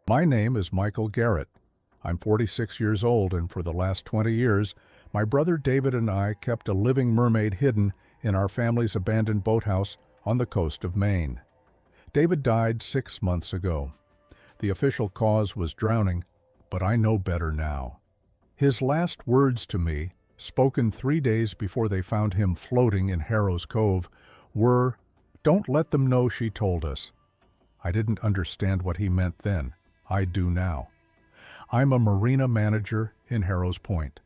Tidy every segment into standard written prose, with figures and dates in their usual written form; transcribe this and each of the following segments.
My name is Michael Garrett. I'm 46 years old, and for the last 20 years, my brother David and I kept a living mermaid hidden in our family's abandoned boathouse on the coast of Maine. David died 6 months ago. The official cause was drowning, but I know better now. His last words to me, spoken 3 days before they found him floating in Harrow's Cove, were, "Don't let them know she told us." I didn't understand what he meant then. I do now. I'm a marina manager in Harrow's Point,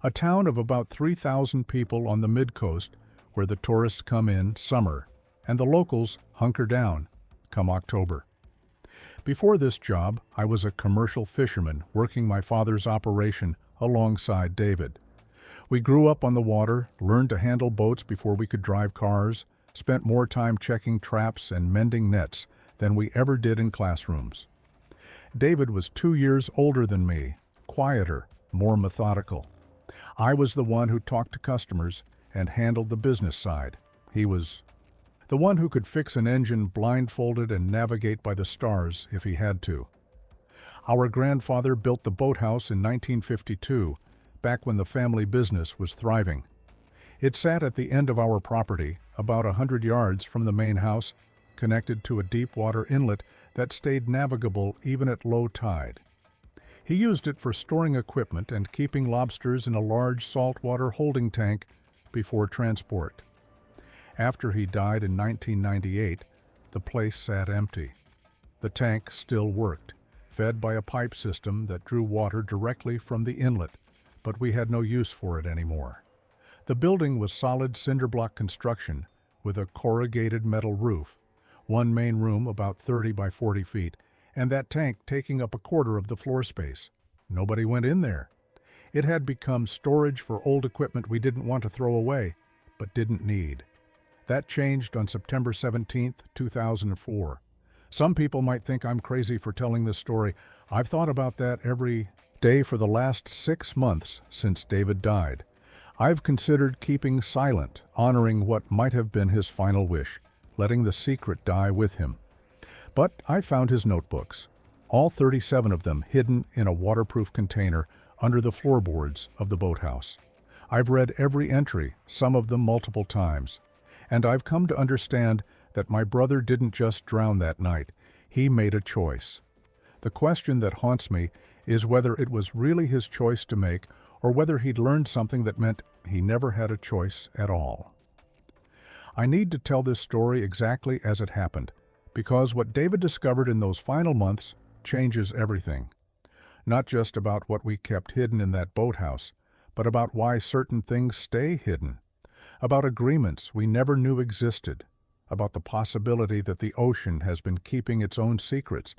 a town of about 3,000 people on the mid-coast where the tourists come in summer and the locals hunker down come October. Before this job, I was a commercial fisherman working my father's operation alongside David. We grew up on the water, learned to handle boats before we could drive cars, spent more time checking traps and mending nets than we ever did in classrooms. David was 2 years older than me, quieter, more methodical. I was the one who talked to customers and handled the business side. He was the one who could fix an engine blindfolded and navigate by the stars if he had to. Our grandfather built the boathouse in 1952, back when the family business was thriving. It sat at the end of our property, about 100 yards from the main house, connected to a deep water inlet that stayed navigable even at low tide. He used it for storing equipment and keeping lobsters in a large saltwater holding tank before transport. After he died in 1998, the place sat empty. The tank still worked, fed by a pipe system that drew water directly from the inlet, but we had no use for it anymore. The building was solid cinder block construction with a corrugated metal roof, one main room about 30 by 40 feet, and that tank taking up a quarter of the floor space. Nobody went in there. It had become storage for old equipment we didn't want to throw away, but didn't need. That changed on September 17, 2004. Some people might think I'm crazy for telling this story. I've thought about that every day for the last 6 months since David died. I've considered keeping silent, honoring what might have been his final wish, letting the secret die with him. But I found his notebooks, all 37 of them hidden in a waterproof container under the floorboards of the boathouse. I've read every entry, some of them multiple times, and I've come to understand that my brother didn't just drown that night. He made a choice. The question that haunts me is whether it was really his choice to make or whether he'd learned something that meant he never had a choice at all. I need to tell this story exactly as it happened, because what David discovered in those final months changes everything. Not just about what we kept hidden in that boathouse, but about why certain things stay hidden, about agreements we never knew existed, about the possibility that the ocean has been keeping its own secrets,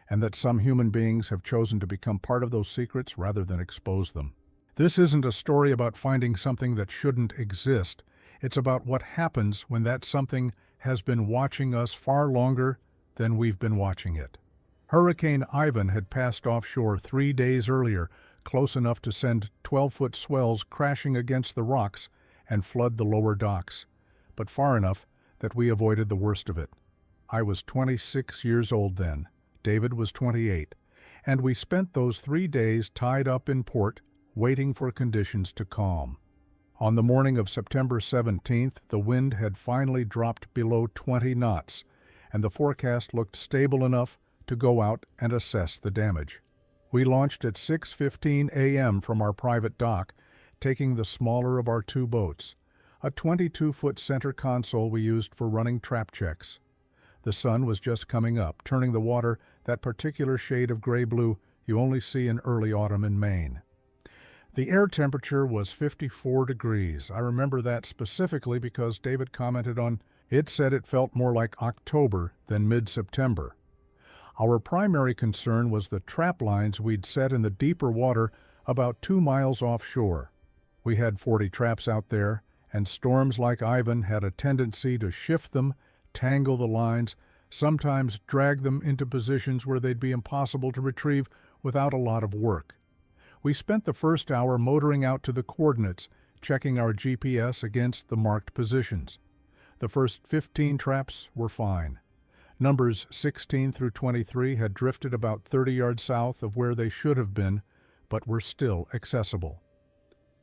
and that some human beings have chosen to become part of those secrets rather than expose them. This isn't a story about finding something that shouldn't exist. It's about what happens when that something has been watching us far longer than we've been watching it. Hurricane Ivan had passed offshore 3 days earlier, close enough to send 12-foot swells crashing against the rocks and flood the lower docks, but far enough that we avoided the worst of it. I was 26 years old then. David was 28, and we spent those 3 days tied up in port, waiting for conditions to calm. On the morning of September 17th, the wind had finally dropped below 20 knots, and the forecast looked stable enough to go out and assess the damage. We launched at 6:15 a.m. from our private dock, taking the smaller of our 2 boats, a 22-foot center console we used for running trap checks. The sun was just coming up, turning the water that particular shade of gray-blue you only see in early autumn in Maine. The air temperature was 54 degrees. I remember that specifically because David commented on it, said it felt more like October than mid-September. Our primary concern was the trap lines we'd set in the deeper water about 2 miles offshore. We had 40 traps out there, and storms like Ivan had a tendency to shift them, tangle the lines, sometimes drag them into positions where they'd be impossible to retrieve without a lot of work. We spent the first hour motoring out to the coordinates, checking our GPS against the marked positions. The first 15 traps were fine. Numbers 16 through 23 had drifted about 30 yards south of where they should have been, but were still accessible.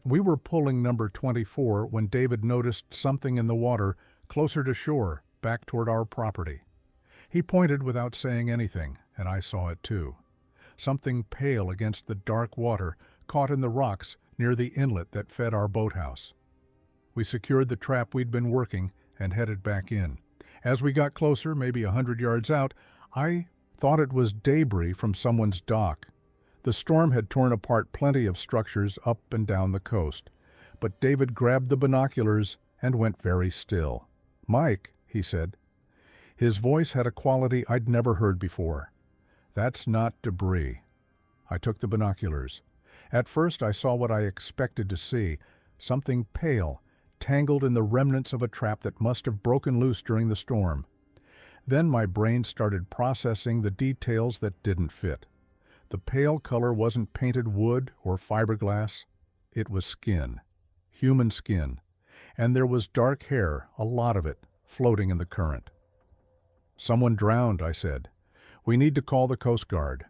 We were pulling number 24 when David noticed something in the water closer to shore, back toward our property. He pointed without saying anything, and I saw it too. Something pale against the dark water, caught in the rocks near the inlet that fed our boathouse. We secured the trap we'd been working and headed back in. As we got closer, maybe 100 yards out, I thought it was debris from someone's dock. The storm had torn apart plenty of structures up and down the coast, but David grabbed the binoculars and went very still. "Mike," he said. His voice had a quality I'd never heard before. "That's not debris." I took the binoculars. At first I saw what I expected to see, something pale, tangled in the remnants of a trap that must have broken loose during the storm. Then my brain started processing the details that didn't fit. The pale color wasn't painted wood or fiberglass. It was skin, human skin, and there was dark hair, a lot of it, floating in the current. "Someone drowned," I said. "We need to call the Coast Guard."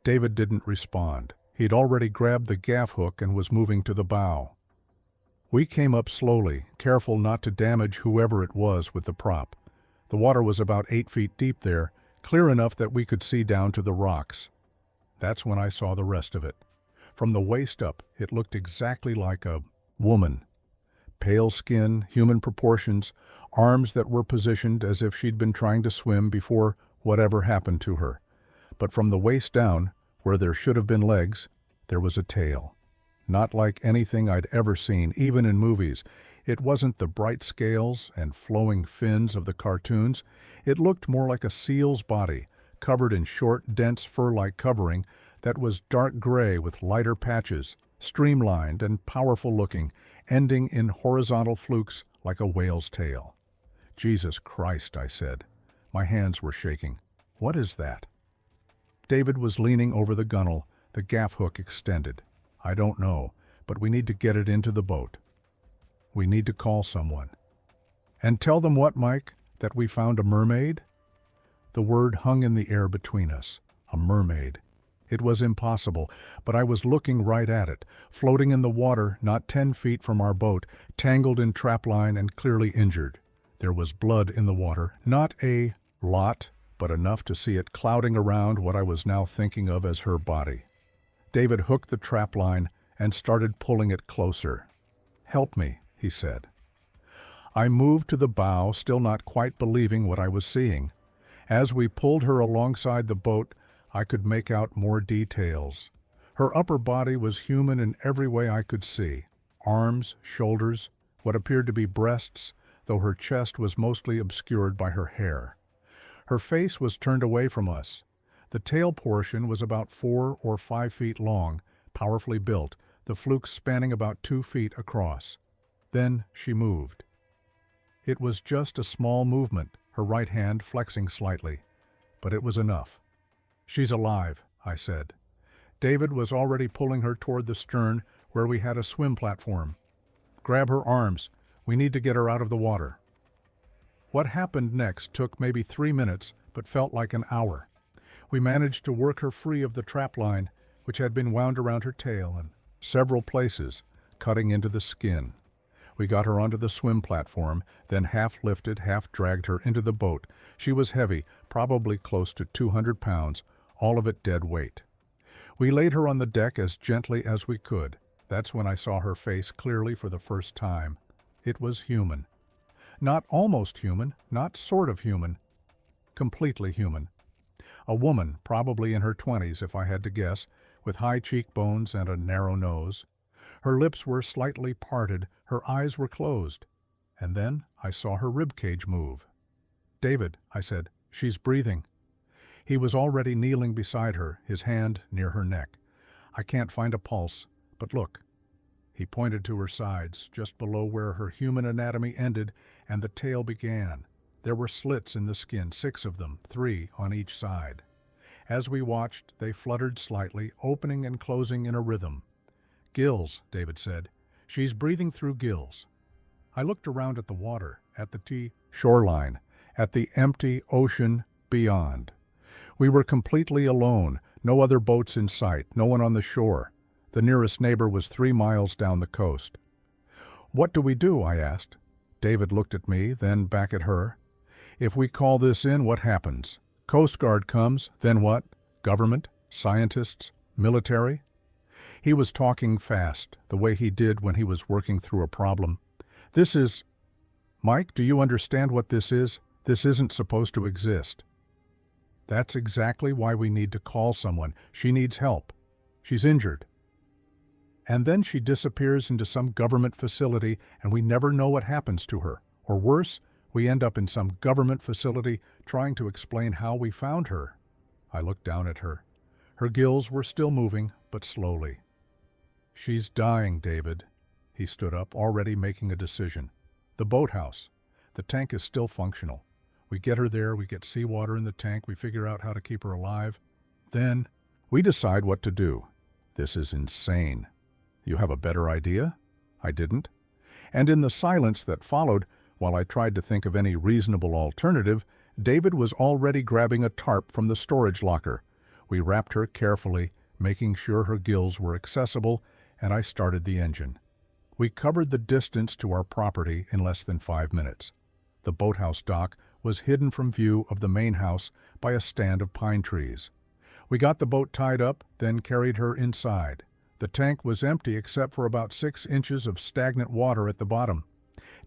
David didn't respond. He'd already grabbed the gaff hook and was moving to the bow. We came up slowly, careful not to damage whoever it was with the prop. The water was about 8 feet deep there, clear enough that we could see down to the rocks. That's when I saw the rest of it. From the waist up, it looked exactly like a woman. Pale skin, human proportions, arms that were positioned as if she'd been trying to swim before whatever happened to her. But from the waist down, where there should have been legs, there was a tail. Not like anything I'd ever seen, even in movies. It wasn't the bright scales and flowing fins of the cartoons. It looked more like a seal's body, covered in short, dense fur-like covering that was dark gray with lighter patches, streamlined and powerful-looking, ending in horizontal flukes like a whale's tail. "Jesus Christ," I said. My hands were shaking. "What is that?" David was leaning over the gunwale, the gaff hook extended. "I don't know, but we need to get it into the boat. We need to call someone." "And tell them what, Mike? That we found a mermaid?" The word hung in the air between us. A mermaid. It was impossible, but I was looking right at it, floating in the water not 10 feet from our boat, tangled in trapline and clearly injured. There was blood in the water, not a lot, but enough to see it clouding around what I was now thinking of as her body. David hooked the trapline and started pulling it closer. "Help me," he said. I moved to the bow, still not quite believing what I was seeing. As we pulled her alongside the boat, I could make out more details. Her upper body was human in every way I could see. Arms, shoulders, what appeared to be breasts, though her chest was mostly obscured by her hair. Her face was turned away from us. The tail portion was about 4 or 5 feet long, powerfully built, the flukes spanning about 2 feet across. Then she moved. It was just a small movement, her right hand flexing slightly, but it was enough. "She's alive," I said. David was already pulling her toward the stern, where we had a swim platform. "Grab her arms. We need to get her out of the water." What happened next took maybe 3 minutes, but felt like an hour. We managed to work her free of the trapline, which had been wound around her tail in several places, cutting into the skin. We got her onto the swim platform, then half lifted, half dragged her into the boat. She was heavy, probably close to 200 pounds, all of it dead weight. We laid her on the deck as gently as we could. That's when I saw her face clearly for the first time. It was human. Not almost human, not sort of human, completely human. A woman, probably in her 20s if I had to guess, with high cheekbones and a narrow nose. Her lips were slightly parted, her eyes were closed. And then I saw her ribcage move. "David," I said, "she's breathing." He was already kneeling beside her, his hand near her neck. "I can't find a pulse, but look." He pointed to her sides, just below where her human anatomy ended and the tail began. There were slits in the skin, 6 of them, 3 on each side. As we watched, they fluttered slightly, opening and closing in a rhythm. "Gills," David said. "She's breathing through gills." I looked around at the water, at the shoreline, at the empty ocean beyond. We were completely alone, no other boats in sight, no one on the shore. The nearest neighbor was 3 miles down the coast. "What do we do?" I asked. David looked at me, then back at her. "If we call this in, what happens? Coast Guard comes, then what? Government? Scientists? Military?" He was talking fast, the way he did when he was working through a problem. "This is... Mike, do you understand what this is? This isn't supposed to exist." "That's exactly why we need to call someone. She needs help. She's injured." And then she disappears into some government facility and we never know what happens to her. Or worse, we end up in some government facility trying to explain how we found her. I looked down at her. Her gills were still moving, but slowly. "She's dying, David." He stood up, already making a decision. "The boathouse. The tank is still functional. We get her there, we get seawater in the tank, we figure out how to keep her alive. Then we decide what to do." "This is insane." "You have a better idea?" I didn't. And in the silence that followed, while I tried to think of any reasonable alternative, David was already grabbing a tarp from the storage locker. We wrapped her carefully, making sure her gills were accessible, and I started the engine. We covered the distance to our property in less than 5 minutes. The boathouse dock was hidden from view of the main house by a stand of pine trees. We got the boat tied up, then carried her inside. The tank was empty except for about 6 inches of stagnant water at the bottom.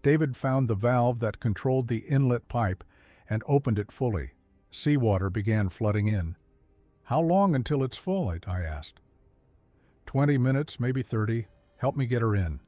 David found the valve that controlled the inlet pipe and opened it fully. Seawater began flooding in. "How long until it's full?" I asked. 20 minutes, maybe 30. Help me get her in."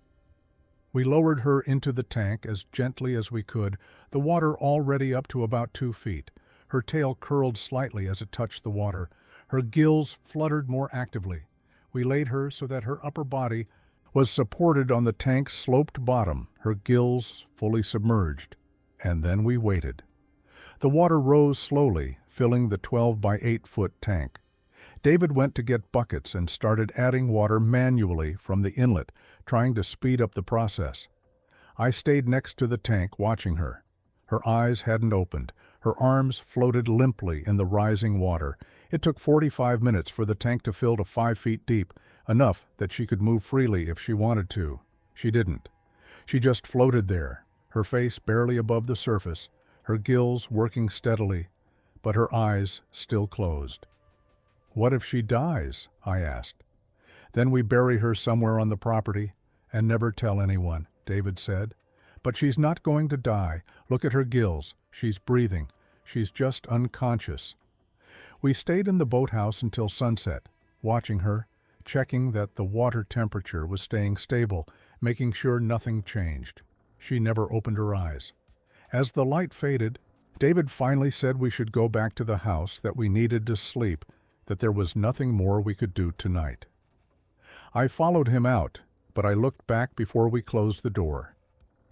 We lowered her into the tank as gently as we could, the water already up to about 2 feet. Her tail curled slightly as it touched the water. Her gills fluttered more actively. We laid her so that her upper body was supported on the tank's sloped bottom, her gills fully submerged. And then we waited. The water rose slowly, filling the 12 by 8 foot tank. David went to get buckets and started adding water manually from the inlet, trying to speed up the process. I stayed next to the tank, watching her. Her eyes hadn't opened. Her arms floated limply in the rising water. It took 45 minutes for the tank to fill to 5 feet deep, enough that she could move freely if she wanted to. She didn't. She just floated there, her face barely above the surface, her gills working steadily, but her eyes still closed. "What if she dies?" I asked. "Then we bury her somewhere on the property and never tell anyone," David said. "But she's not going to die. Look at her gills. She's breathing. She's just unconscious." We stayed in the boathouse until sunset, watching her, checking that the water temperature was staying stable, making sure nothing changed. She never opened her eyes. As the light faded, David finally said we should go back to the house, that we needed to sleep, that there was nothing more we could do tonight. I followed him out, but I looked back before we closed the door.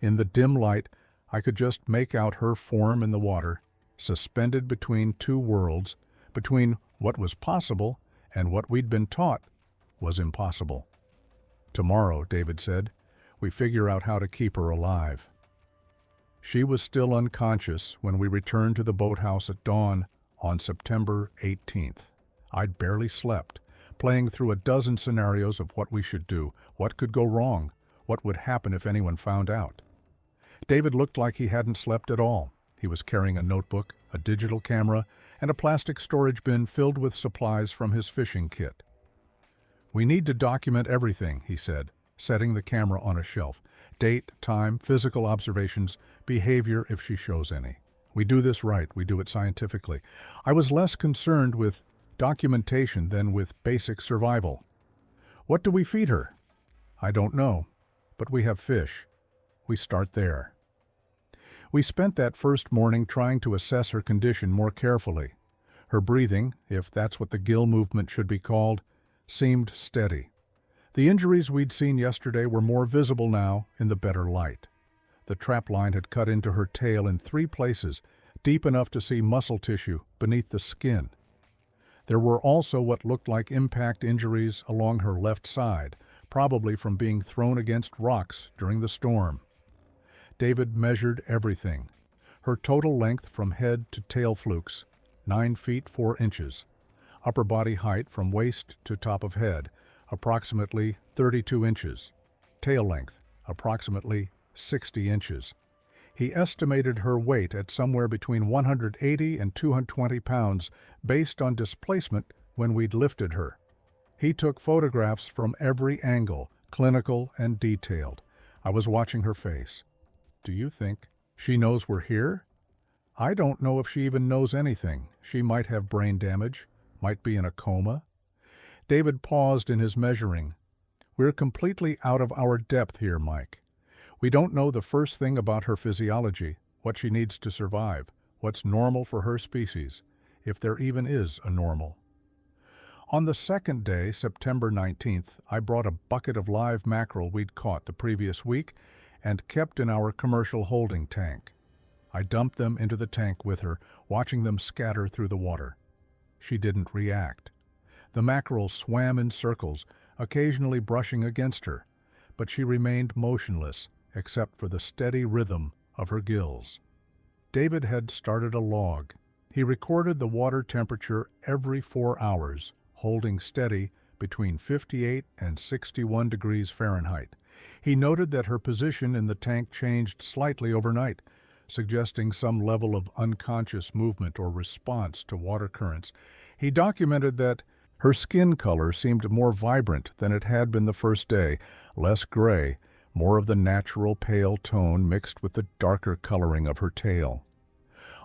In the dim light, I could just make out her form in the water, suspended between 2 worlds, between what was possible and what we'd been taught was impossible. "Tomorrow," David said, "we figure out how to keep her alive." She was still unconscious when we returned to the boathouse at dawn on September 18th. I'd barely slept, playing through a dozen scenarios of what we should do, what could go wrong, what would happen if anyone found out. David looked like he hadn't slept at all. He was carrying a notebook, a digital camera, and a plastic storage bin filled with supplies from his fishing kit. "We need to document everything," he said, setting the camera on a shelf. "Date, time, physical observations, behavior if she shows any. We do this right, we do it scientifically." I was less concerned with documentation than with basic survival. "What do we feed her?" "I don't know, but we have fish. We start there." We spent that first morning trying to assess her condition more carefully. Her breathing, if that's what the gill movement should be called, seemed steady. The injuries we'd seen yesterday were more visible now in the better light. The trap line had cut into her tail in 3 places, deep enough to see muscle tissue beneath the skin. There were also what looked like impact injuries along her left side, probably from being thrown against rocks during the storm. David measured everything. Her total length from head to tail flukes, 9 feet 4 inches. Upper body height from waist to top of head, approximately 32 inches. Tail length, approximately 60 inches. He estimated her weight at somewhere between 180 and 220 pounds based on displacement when we'd lifted her. He took photographs from every angle, clinical and detailed. I was watching her face. Do you think she knows we're here? I don't know if she even knows anything. She might have brain damage, might be in a coma. David paused in his measuring. We're completely out of our depth here, Mike. We don't know the first thing about her physiology, what she needs to survive, what's normal for her species, if there even is a normal. On the second day, September 19th, I brought a bucket of live mackerel we'd caught the previous week and kept in our commercial holding tank. I dumped them into the tank with her, watching them scatter through the water. She didn't react. The mackerel swam in circles, occasionally brushing against her, but she remained motionless, except for the steady rhythm of her gills. David had started a log. He recorded the water temperature every 4 hours, holding steady between 58 and 61 degrees Fahrenheit. He noted that her position in the tank changed slightly overnight, suggesting some level of unconscious movement or response to water currents. He documented that her skin color seemed more vibrant than it had been the first day, less gray, more of the natural pale tone mixed with the darker coloring of her tail.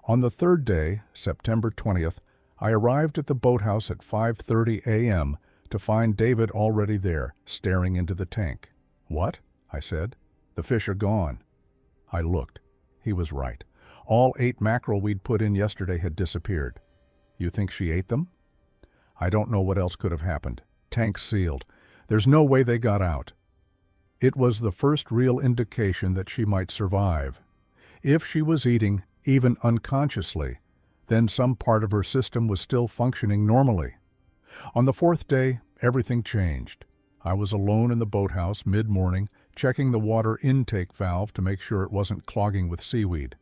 On the third day, September 20th, I arrived at the boathouse at 5:30 a.m. to find David already there, staring into the tank. "What?" I said. "The fish are gone." I looked. He was right. All 8 mackerel we'd put in yesterday had disappeared. You think she ate them? I don't know what else could have happened. Tank sealed. There's no way they got out. It was the first real indication that she might survive. If she was eating, even unconsciously, then some part of her system was still functioning normally. On the 4th day, everything changed. I was alone in the boathouse mid-morning, checking the water intake valve to make sure it wasn't clogging with seaweed.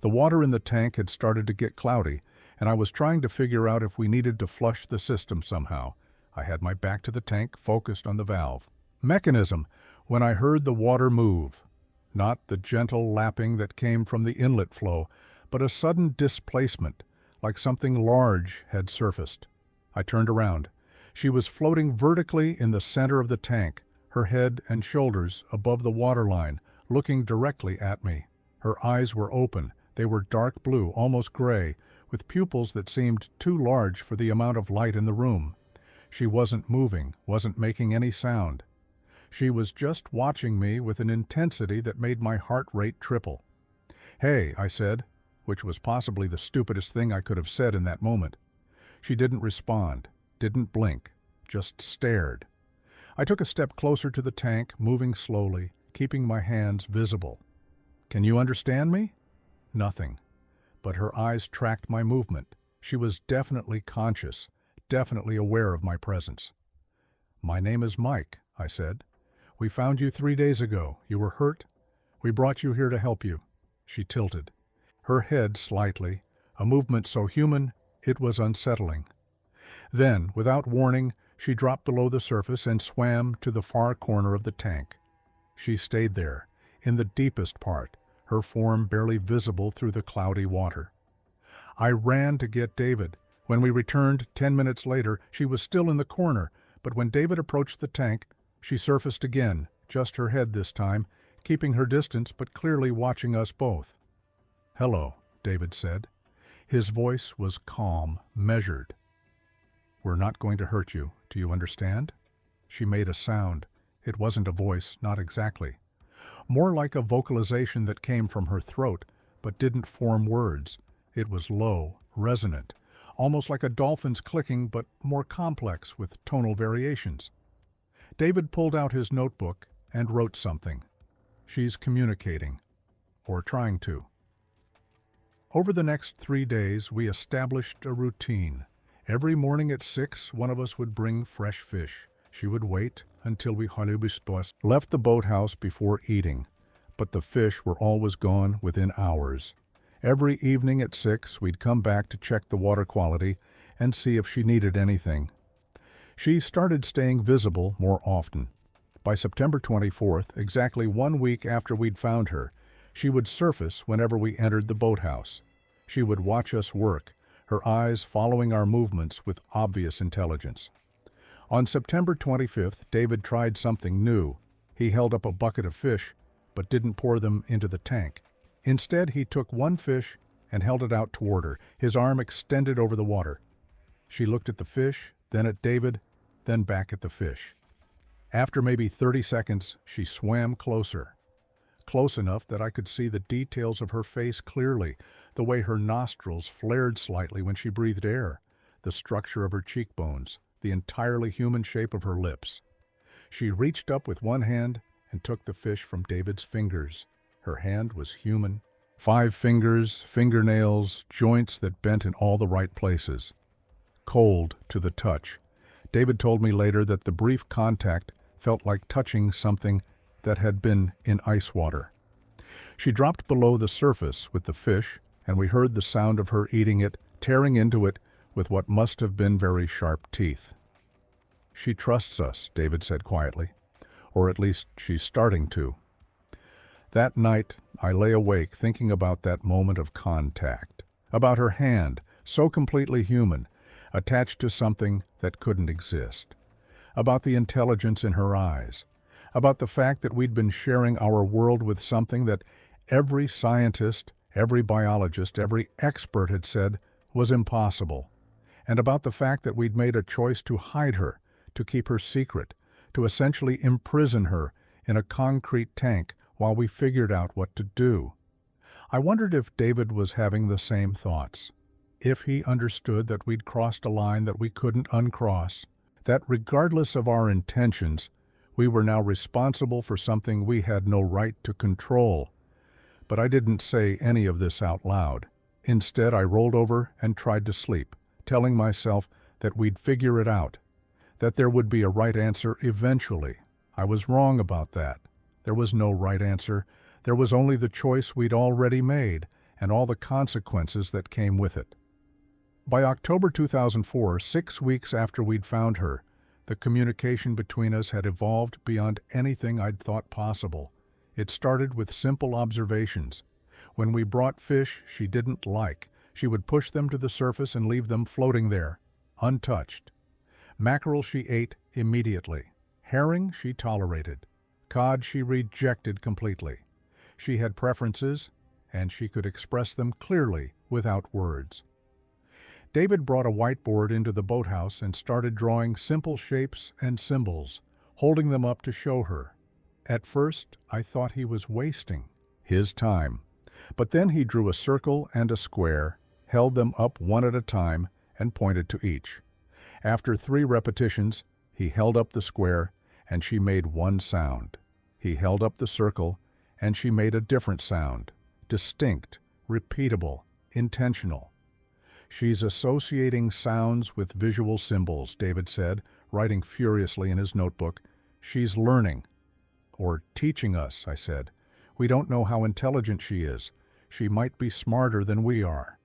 The water in the tank had started to get cloudy, and I was trying to figure out if we needed to flush the system somehow. I had my back to the tank, focused on the valve. Mechanism, when I heard the water move. Not the gentle lapping that came from the inlet flow, but a sudden displacement, like something large had surfaced. I turned around. She was floating vertically in the center of the tank, her head and shoulders above the waterline, looking directly at me. Her eyes were open. They were dark blue, almost gray, with pupils that seemed too large for the amount of light in the room. She wasn't moving, wasn't making any sound. She was just watching me with an intensity that made my heart rate triple. "Hey," I said, which was possibly the stupidest thing I could have said in that moment. She didn't respond, didn't blink, just stared. I took a step closer to the tank, moving slowly, keeping my hands visible. "Can you understand me?" Nothing. But her eyes tracked my movement. She was definitely conscious, definitely aware of my presence. "My name is Mike," I said. "We found you 3 days ago. You were hurt. We brought you here to help you." She tilted. Her head slightly, a movement so human it was unsettling. Then, without warning, she dropped below the surface and swam to the far corner of the tank. She stayed there, in the deepest part, her form barely visible through the cloudy water. I ran to get David. When we returned 10 minutes later, she was still in the corner, but when David approached the tank, she surfaced again, just her head this time, keeping her distance but clearly watching us both. "Hello," David said. His voice was calm, measured. "We're not going to hurt you. Do you understand?" She made a sound. It wasn't a voice, not exactly. More like a vocalization that came from her throat, but didn't form words. It was low, resonant, almost like a dolphin's clicking, but more complex with tonal variations. David pulled out his notebook and wrote something. "She's communicating, or trying to." Over the next 3 days, we established a routine. Every morning at 6, one of us would bring fresh fish. She would wait until we left the boathouse before eating, but the fish were always gone within hours. Every evening at 6, we'd come back to check the water quality and see if she needed anything. She started staying visible more often. By September 24th, exactly 1 week after we'd found her, she would surface whenever we entered the boathouse. She would watch us work, her eyes following our movements with obvious intelligence. On September 25th, David tried something new. He held up a bucket of fish, but didn't pour them into the tank. Instead, he took one fish and held it out toward her, his arm extended over the water. She looked at the fish, then at David, then back at the fish. After maybe 30 seconds, she swam closer. Close enough that I could see the details of her face clearly, the way her nostrils flared slightly when she breathed air, the structure of her cheekbones, the entirely human shape of her lips. She reached up with one hand and took the fish from David's fingers. Her hand was human. 5 fingers, fingernails, joints that bent in all the right places. Cold to the touch. David told me later that the brief contact felt like touching something that had been in ice water. She dropped below the surface with the fish, and we heard the sound of her eating it, tearing into it with what must have been very sharp teeth. "She trusts us," David said quietly. "Or at least she's starting to." That night, I lay awake thinking about that moment of contact, about her hand, so completely human, attached to something that couldn't exist, about the intelligence in her eyes, about the fact that we'd been sharing our world with something that every scientist, every biologist, every expert had said was impossible, and about the fact that we'd made a choice to hide her, to keep her secret, to essentially imprison her in a concrete tank while we figured out what to do. I wondered if David was having the same thoughts, if he understood that we'd crossed a line that we couldn't uncross, that regardless of our intentions, we were now responsible for something we had no right to control. But I didn't say any of this out loud. Instead, I rolled over and tried to sleep, telling myself that we'd figure it out, that there would be a right answer eventually. I was wrong about that. There was no right answer. There was only the choice we'd already made and all the consequences that came with it. By October 2004, 6 weeks after we'd found her, the communication between us had evolved beyond anything I'd thought possible. It started with simple observations. When we brought fish she didn't like, she would push them to the surface and leave them floating there, untouched. Mackerel she ate immediately. Herring she tolerated. Cod she rejected completely. She had preferences, and she could express them clearly without words. David brought a whiteboard into the boathouse and started drawing simple shapes and symbols, holding them up to show her. At first, I thought he was wasting his time. But then he drew a circle and a square, held them up one at a time, and pointed to each. After 3 repetitions, he held up the square, and she made one sound. He held up the circle, and she made a different sound, distinct, repeatable, intentional. "She's associating sounds with visual symbols," David said, writing furiously in his notebook. "She's learning." "Or teaching us," I said. "We don't know how intelligent she is. She might be smarter than we are."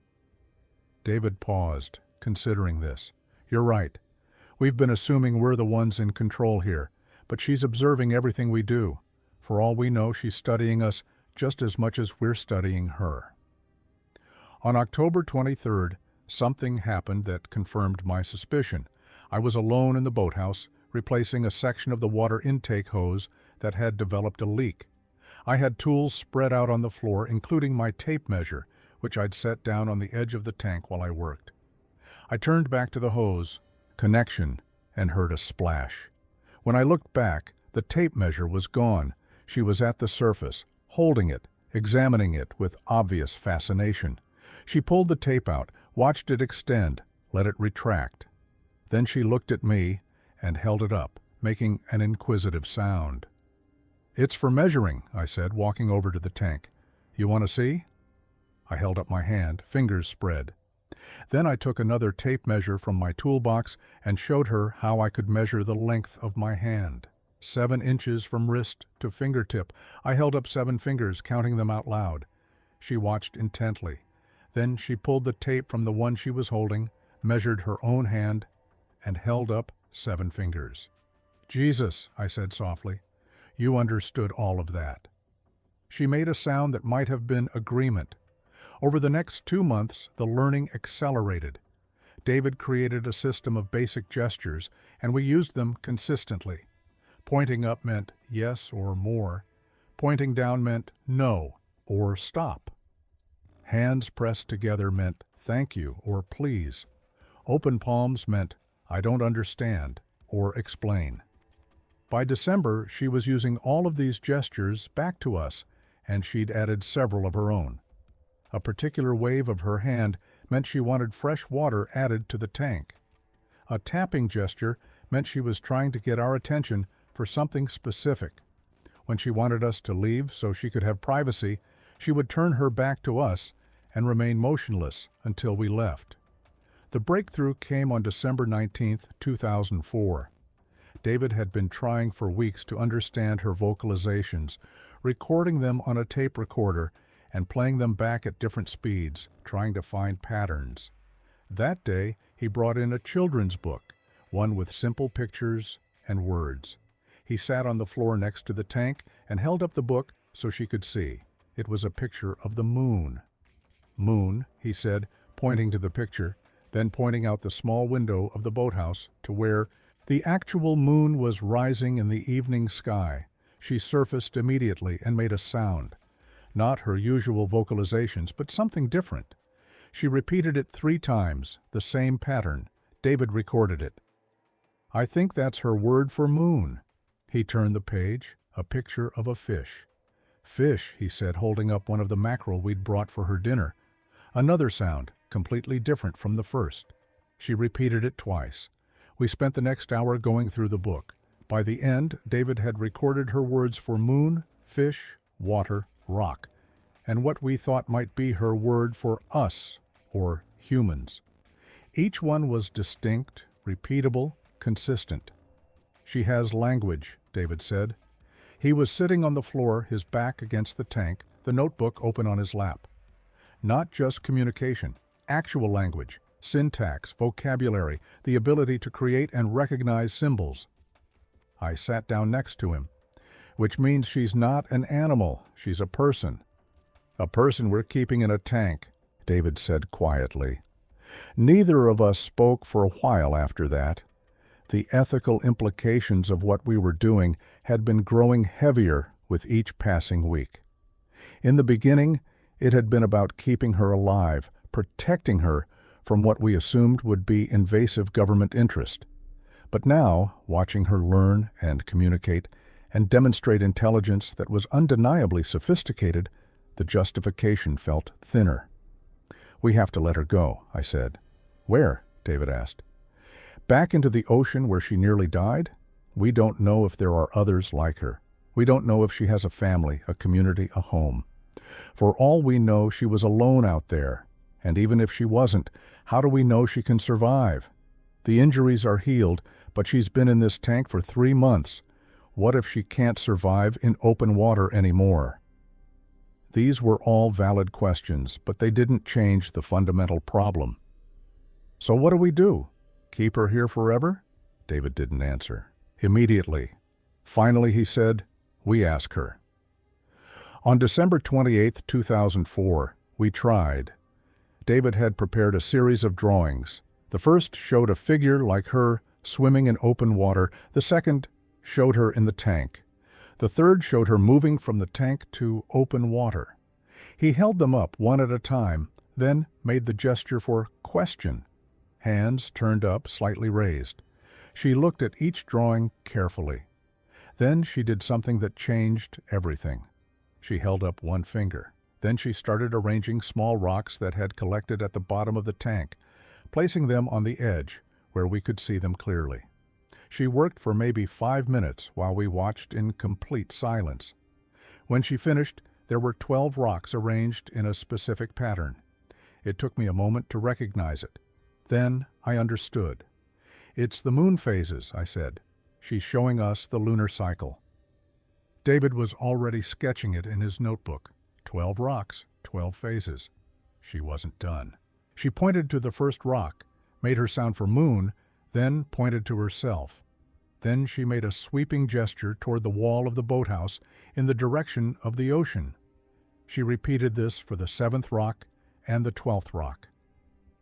David paused, considering this. "You're right. We've been assuming we're the ones in control here, but she's observing everything we do. For all we know, she's studying us just as much as we're studying her." On October 23rd, something happened that confirmed my suspicion. I was alone in the boathouse, replacing a section of the water intake hose that had developed a leak. I had tools spread out on the floor, including my tape measure, which I'd set down on the edge of the tank while I worked. I turned back to the hose, connection, and heard a splash. When I looked back, the tape measure was gone. She was at the surface, holding it, examining it with obvious fascination. She pulled the tape out, watched it extend, let it retract. Then she looked at me and held it up, making an inquisitive sound. "It's for measuring," I said, walking over to the tank. "You want to see?" I held up my hand, fingers spread. Then I took another tape measure from my toolbox and showed her how I could measure the length of my hand. 7 inches from wrist to fingertip. I held up 7 fingers, counting them out loud. She watched intently, Then she pulled the tape from the one she was holding, measured her own hand, and held up 7 fingers. "Jesus," I said softly, "you understood all of that." She made a sound that might have been agreement. Over the next 2 months, the learning accelerated. David created a system of basic gestures, and we used them consistently. Pointing up meant yes or more. Pointing down meant no or stop. Hands pressed together meant thank you or please. Open palms meant I don't understand or explain. By December, she was using all of these gestures back to us, and she'd added several of her own. A particular wave of her hand meant she wanted fresh water added to the tank. A tapping gesture meant she was trying to get our attention for something specific. When she wanted us to leave so she could have privacy, she would turn her back to us and remain motionless until we left. The breakthrough came on December 19, 2004. David had been trying for weeks to understand her vocalizations, recording them on a tape recorder and playing them back at different speeds, trying to find patterns. That day, he brought in a children's book, one with simple pictures and words. He sat on the floor next to the tank and held up the book so she could see. It was a picture of the moon. "Moon," he said, pointing to the picture, then pointing out the small window of the boathouse to where the actual moon was rising in the evening sky. She surfaced immediately and made a sound. Not her usual vocalizations, but something different. She repeated it 3 times, the same pattern. David recorded it. "I think that's her word for moon." He turned the page, a picture of a fish. "Fish," he said, holding up one of the mackerel we'd brought for her dinner. Another sound, completely different from the first. She repeated it twice. We spent the next hour going through the book. By the end, David had recorded her words for moon, fish, water, rock, and what we thought might be her word for us, or humans. Each one was distinct, repeatable, consistent. "She has language," David said. He was sitting on the floor, his back against the tank, the notebook open on his lap. Not just communication, actual language, syntax, vocabulary, the ability to create and recognize symbols. I sat down next to him. "Which means she's not an animal, she's a person." "A person we're keeping in a tank," David said quietly. Neither of us spoke for a while after that. The ethical implications of what we were doing had been growing heavier with each passing week. In the beginning, it had been about keeping her alive, protecting her from what we assumed would be invasive government interest. But now, watching her learn and communicate and demonstrate intelligence that was undeniably sophisticated, the justification felt thinner. "We have to let her go," I said. "Where?" David asked. "Back into the ocean where she nearly died? We don't know if there are others like her. We don't know if she has a family, a community, a home. For all we know, she was alone out there. And even if she wasn't, how do we know she can survive? The injuries are healed, but she's been in this tank for 3 months. What if she can't survive in open water anymore?" These were all valid questions, but they didn't change the fundamental problem. "So what do we do? Keep her here forever?" David didn't answer. "Immediately." Finally, he said, "We ask her." On December 28, 2004, we tried. David had prepared a series of drawings. The first showed a figure like her swimming in open water. The second showed her in the tank. The third showed her moving from the tank to open water. He held them up one at a time, then made the gesture for question. Hands turned up, slightly raised. She looked at each drawing carefully. Then she did something that changed everything. She held up one finger. Then she started arranging small rocks that had collected at the bottom of the tank, placing them on the edge, where we could see them clearly. She worked for maybe 5 minutes while we watched in complete silence. When she finished, there were 12 rocks arranged in a specific pattern. It took me a moment to recognize it. Then I understood. "It's the moon phases," I said. "She's showing us the lunar cycle." David was already sketching it in his notebook. 12 rocks, 12 phases. She wasn't done. She pointed to the first rock, made her sound for moon, then pointed to herself. Then she made a sweeping gesture toward the wall of the boathouse in the direction of the ocean. She repeated this for the 7th rock and the 12th rock.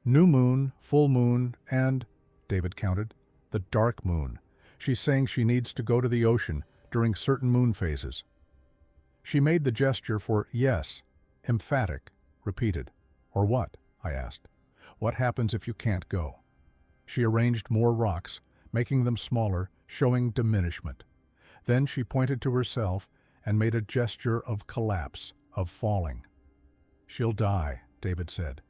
New moon, full moon, and, David counted, the dark moon. She's saying she needs to go to the ocean during certain moon phases. She made the gesture for yes, emphatic, repeated. Or what? I asked. What happens if you can't go? She arranged more rocks, making them smaller, showing diminishment. Then she pointed to herself and made a gesture of collapse, of falling. She'll die, David said.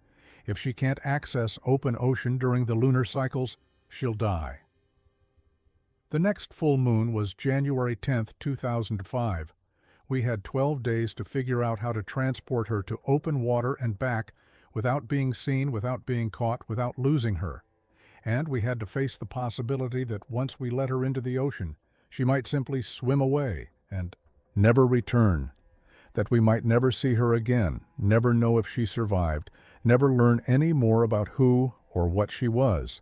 If she can't access open ocean during the lunar cycles, she'll die. The next full moon was January 10th, 2005. We had 12 days to figure out how to transport her to open water and back without being seen, without being caught, without losing her. And we had to face the possibility that once we let her into the ocean, she might simply swim away and never return, that we might never see her again, never know if she survived, never learn any more about who or what she was.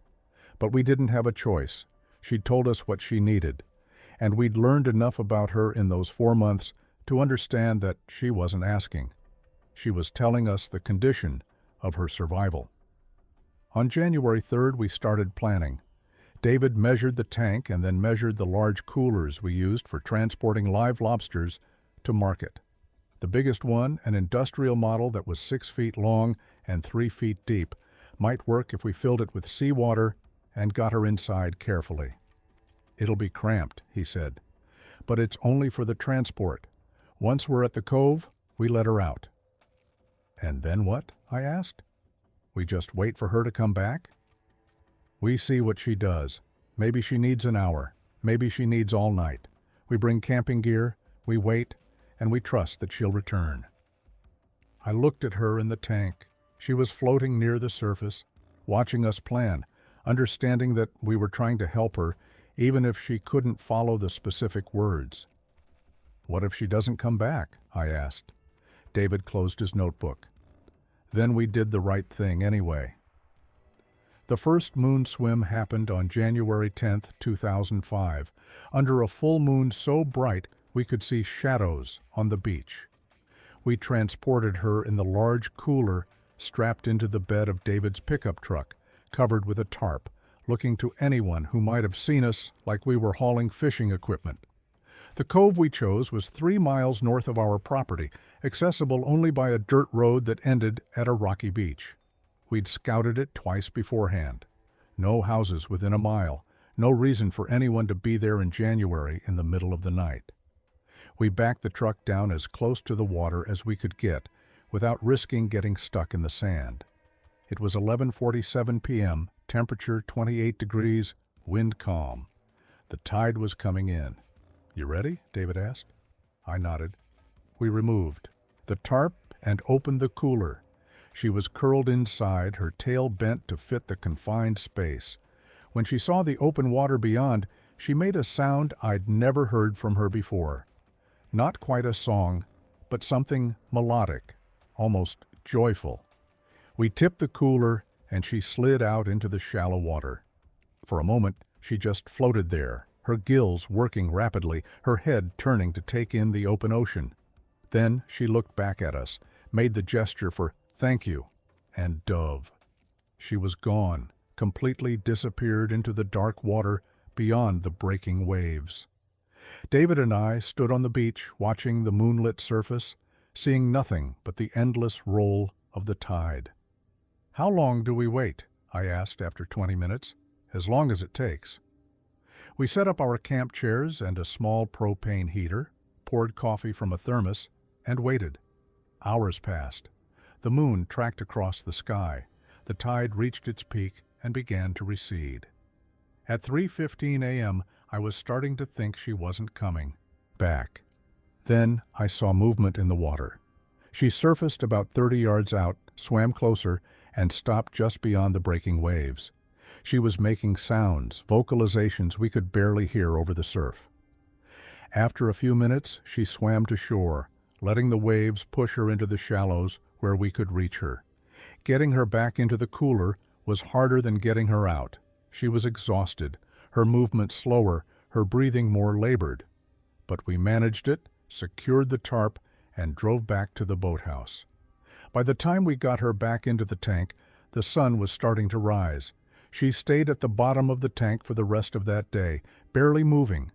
But we didn't have a choice. She'd told us what she needed, and we'd learned enough about her in those 4 months to understand that she wasn't asking. She was telling us the condition of her survival. On January 3rd, we started planning. David measured the tank and then measured the large coolers we used for transporting live lobsters to market. The biggest one, an industrial model that was 6 feet long and 3 feet deep, might work if we filled it with seawater and got her inside carefully. It'll be cramped, he said, but it's only for the transport. Once we're at the cove, we let her out. And then what? I asked. We just wait for her to come back? We see what she does. Maybe she needs an hour. Maybe she needs all night. We bring camping gear, we wait, and we trust that she'll return. I looked at her in the tank. She was floating near the surface, watching us plan, understanding that we were trying to help her, even if she couldn't follow the specific words. What if she doesn't come back? I asked. David closed his notebook. Then we did the right thing anyway. The first moon swim happened on January 10th, 2005, under a full moon so bright we could see shadows on the beach. We transported her in the large cooler strapped into the bed of David's pickup truck, covered with a tarp, looking to anyone who might have seen us like we were hauling fishing equipment. The cove we chose was 3 miles north of our property, accessible only by a dirt road that ended at a rocky beach. We'd scouted it twice beforehand. No houses within a mile, no reason for anyone to be there in January in the middle of the night. We backed the truck down as close to the water as we could get, without risking getting stuck in the sand. It was 11:47 p.m., temperature 28 degrees, wind calm. The tide was coming in. You ready? David asked. I nodded. We removed the tarp and opened the cooler. She was curled inside, her tail bent to fit the confined space. When she saw the open water beyond, she made a sound I'd never heard from her before. Not quite a song, but something melodic, almost joyful. We tipped the cooler, and she slid out into the shallow water. For a moment, she just floated there, her gills working rapidly, her head turning to take in the open ocean. Then she looked back at us, made the gesture for thank you, and dove. She was gone, completely disappeared into the dark water beyond the breaking waves. David and I stood on the beach watching the moonlit surface, seeing nothing but the endless roll of the tide. How long do we wait? I asked after 20 minutes. As long as it takes. We set up our camp chairs and a small propane heater, poured coffee from a thermos, and waited. Hours passed. The moon tracked across the sky. The tide reached its peak and began to recede. At 3:15 a.m., I was starting to think she wasn't coming back. Then I saw movement in the water. She surfaced about 30 yards out, swam closer, and stopped just beyond the breaking waves. She was making sounds, vocalizations we could barely hear over the surf. After a few minutes, she swam to shore, letting the waves push her into the shallows where we could reach her. Getting her back into the cooler was harder than getting her out. She was exhausted, her movement slower, her breathing more labored. But we managed it, secured the tarp, and drove back to the boathouse. By the time we got her back into the tank, the sun was starting to rise. She stayed at the bottom of the tank for the rest of that day, barely moving.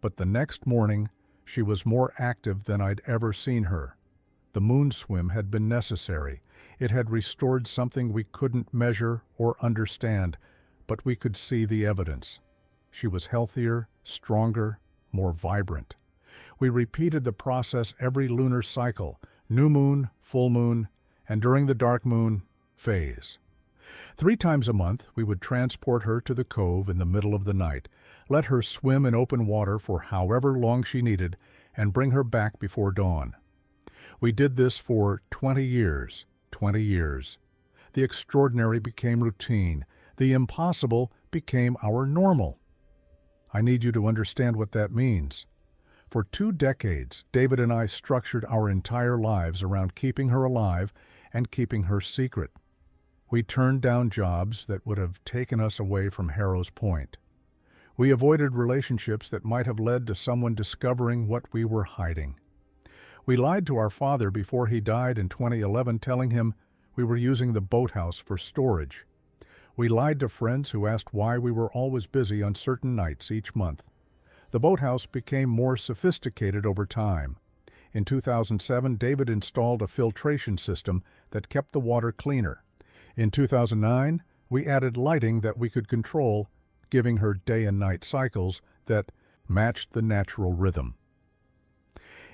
But the next morning, she was more active than I'd ever seen her. The moon swim had been necessary. It had restored something we couldn't measure or understand, but we could see the evidence. She was healthier, stronger, more vibrant. We repeated the process every lunar cycle, new moon, full moon, and during the dark moon, phase. 3 times a month, we would transport her to the cove in the middle of the night, let her swim in open water for however long she needed, and bring her back before dawn. We did this for 20 years. 20 years. The extraordinary became routine. The impossible became our normal. I need you to understand what that means. For 2 decades, David and I structured our entire lives around keeping her alive and keeping her secret. We turned down jobs that would have taken us away from Harrow's Point. We avoided relationships that might have led to someone discovering what we were hiding. We lied to our father before he died in 2011, telling him we were using the boathouse for storage. We lied to friends who asked why we were always busy on certain nights each month. The boathouse became more sophisticated over time. In 2007, David installed a filtration system that kept the water cleaner. In 2009, we added lighting that we could control, giving her day and night cycles that matched the natural rhythm.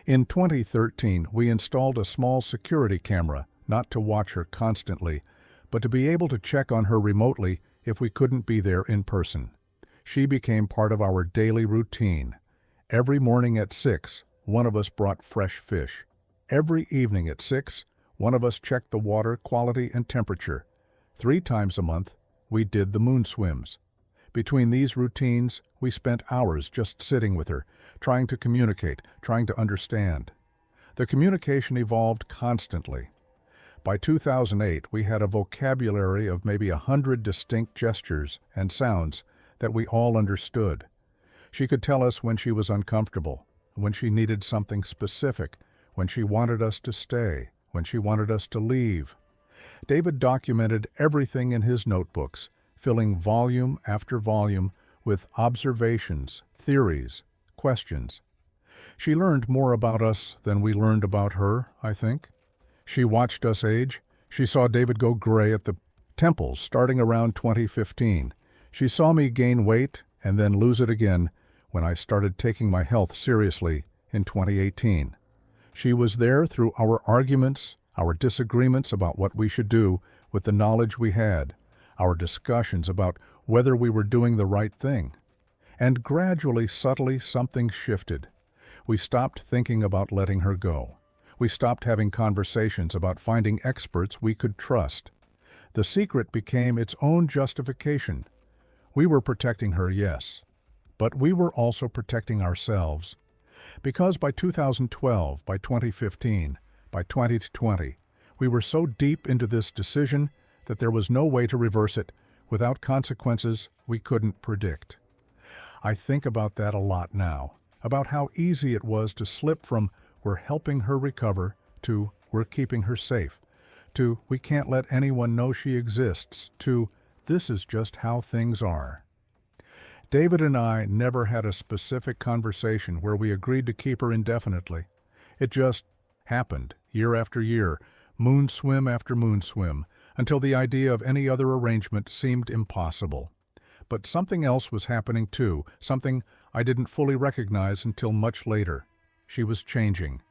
In 2013, we installed a small security camera, not to watch her constantly, but to be able to check on her remotely if we couldn't be there in person. She became part of our daily routine. Every morning at 6, one of us brought fresh fish. Every evening at 6, one of us checked the water quality and temperature. 3 times a month, we did the moon swims. Between these routines, we spent hours just sitting with her, trying to communicate, trying to understand. The communication evolved constantly. By 2008, we had a vocabulary of maybe 100 distinct gestures and sounds that we all understood. She could tell us when she was uncomfortable, when she needed something specific, when she wanted us to stay, when she wanted us to leave. David documented everything in his notebooks, filling volume after volume with observations, theories, questions. She learned more about us than we learned about her, I think. She watched us age. She saw David go gray at the temples starting around 2015. She saw me gain weight and then lose it again when I started taking my health seriously in 2018. She was there through our arguments, our disagreements about what we should do with the knowledge we had, our discussions about whether we were doing the right thing. And gradually, subtly, something shifted. We stopped thinking about letting her go. We stopped having conversations about finding experts we could trust. The secret became its own justification. We were protecting her, yes, but we were also protecting ourselves. Because by 2012, by 2015, by 2020, we were so deep into this decision that there was no way to reverse it without consequences we couldn't predict. I think about that a lot now, about how easy it was to slip from "we're helping her recover" to "we're keeping her safe," to "we can't let anyone know she exists," to "this is just how things are." David and I never had a specific conversation where we agreed to keep her indefinitely. It just happened, year after year, moon swim after moon swim, until the idea of any other arrangement seemed impossible. But something else was happening too, something I didn't fully recognize until much later. She was changing.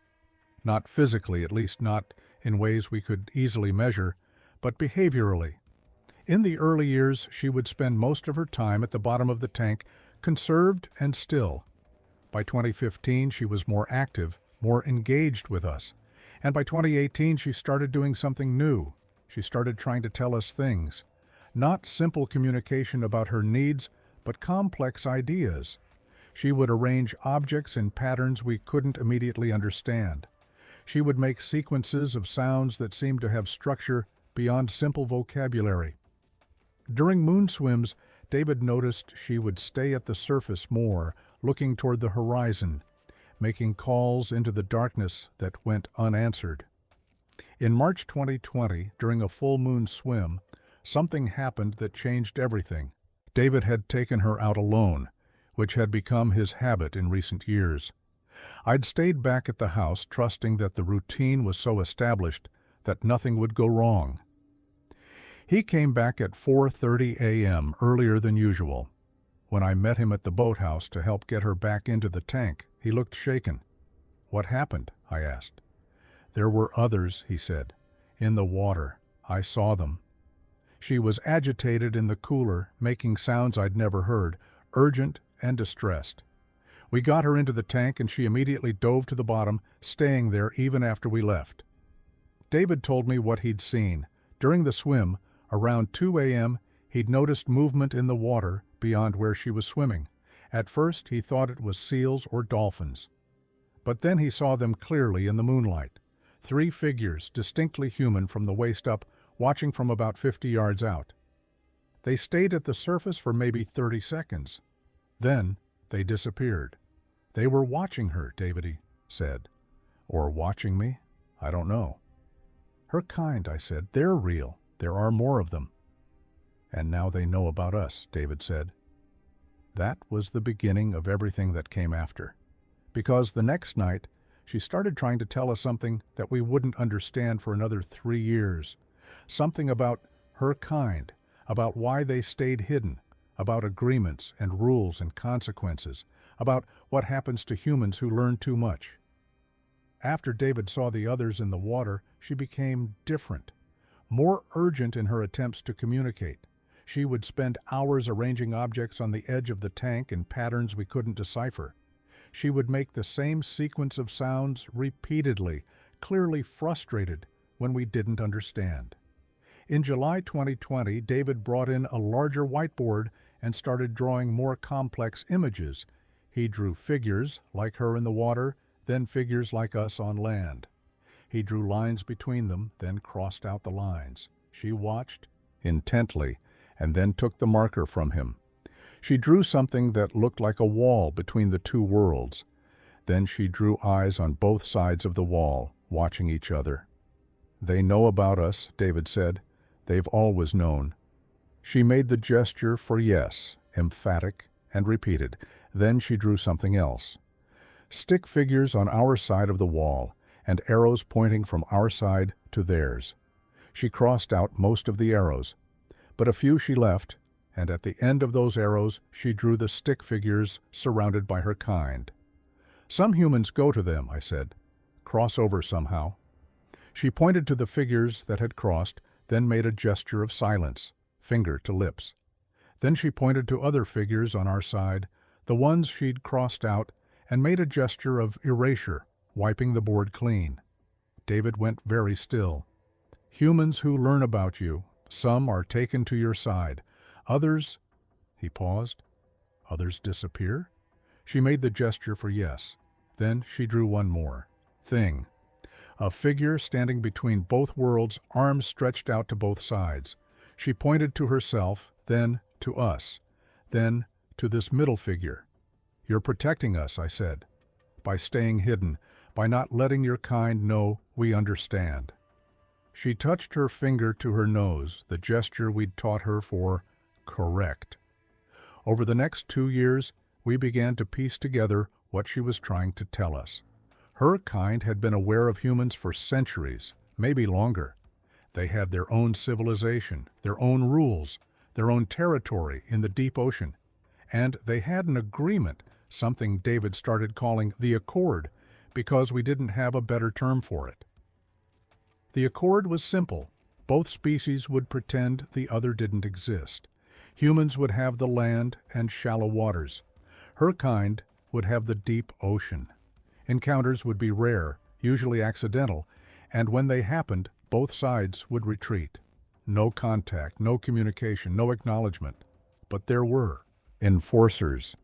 Not physically, at least not in ways we could easily measure, but behaviorally. In the early years, she would spend most of her time at the bottom of the tank, conserved and still. By 2015, she was more active, more engaged with us. And by 2018, she started doing something new. She started trying to tell us things. Not simple communication about her needs, but complex ideas. She would arrange objects in patterns we couldn't immediately understand. She would make sequences of sounds that seemed to have structure beyond simple vocabulary. During moon swims, David noticed she would stay at the surface more, looking toward the horizon, making calls into the darkness that went unanswered. In March 2020, during a full moon swim, something happened that changed everything. David had taken her out alone, which had become his habit in recent years. I'd stayed back at the house, trusting that the routine was so established that nothing would go wrong. He came back at 4:30 a.m., earlier than usual. When I met him at the boathouse to help get her back into the tank, he looked shaken. "What happened?" I asked. "There were others," he said. "In the water. I saw them." She was agitated in the cooler, making sounds I'd never heard, urgent and distressed. We got her into the tank and she immediately dove to the bottom, staying there even after we left. David told me what he'd seen. During the swim, around 2 a.m., he'd noticed movement in the water beyond where she was swimming. At first, he thought it was seals or dolphins. But then he saw them clearly in the moonlight. 3 figures, distinctly human from the waist up, watching from about 50 yards out. They stayed at the surface for maybe 30 seconds. Then they disappeared. "They were watching her," David said. "Or watching me? I don't know." "Her kind," I said. "They're real. There are more of them." "And now they know about us," David said. That was the beginning of everything that came after. Because the next night, she started trying to tell us something that we wouldn't understand for another 3 years. Something about her kind, about why they stayed hidden, about agreements and rules and consequences, about what happens to humans who learn too much. After David saw the others in the water, she became different, more urgent in her attempts to communicate. She would spend hours arranging objects on the edge of the tank in patterns we couldn't decipher. She would make the same sequence of sounds repeatedly, clearly frustrated when we didn't understand. In July 2020, David brought in a larger whiteboard and started drawing more complex images. He drew figures, like her in the water, then figures like us on land. He drew lines between them, then crossed out the lines. She watched intently, and then took the marker from him. She drew something that looked like a wall between the 2 worlds. Then she drew eyes on both sides of the wall, watching each other. "They know about us," David said. "They've always known." She made the gesture for yes, emphatic and repeated. Then she drew something else. Stick figures on our side of the wall, and arrows pointing from our side to theirs. She crossed out most of the arrows, but a few she left, and at the end of those arrows she drew the stick figures surrounded by her kind. "Some humans go to them," I said. "Cross over somehow." She pointed to the figures that had crossed, then made a gesture of silence, finger to lips. Then she pointed to other figures on our side, the ones she'd crossed out, and made a gesture of erasure, wiping the board clean. David went very still. "Humans who learn about you, some are taken to your side. Others—" He paused. "Others disappear?" She made the gesture for yes. Then she drew one more. Thing. A figure standing between both worlds, arms stretched out to both sides. She pointed to herself, then to us, then to this middle figure. "You're protecting us," I said, "by staying hidden, by not letting your kind know we understand." She touched her finger to her nose, the gesture we'd taught her for correct. Over the next 2 years, we began to piece together what she was trying to tell us. Her kind had been aware of humans for centuries, maybe longer. They had their own civilization, their own rules, their own territory in the deep ocean. And they had an agreement, something David started calling the Accord, because we didn't have a better term for it. The Accord was simple. Both species would pretend the other didn't exist. Humans would have the land and shallow waters. Her kind would have the deep ocean. Encounters would be rare, usually accidental, and when they happened, both sides would retreat. No contact, no communication, no acknowledgement. But there were enforcers,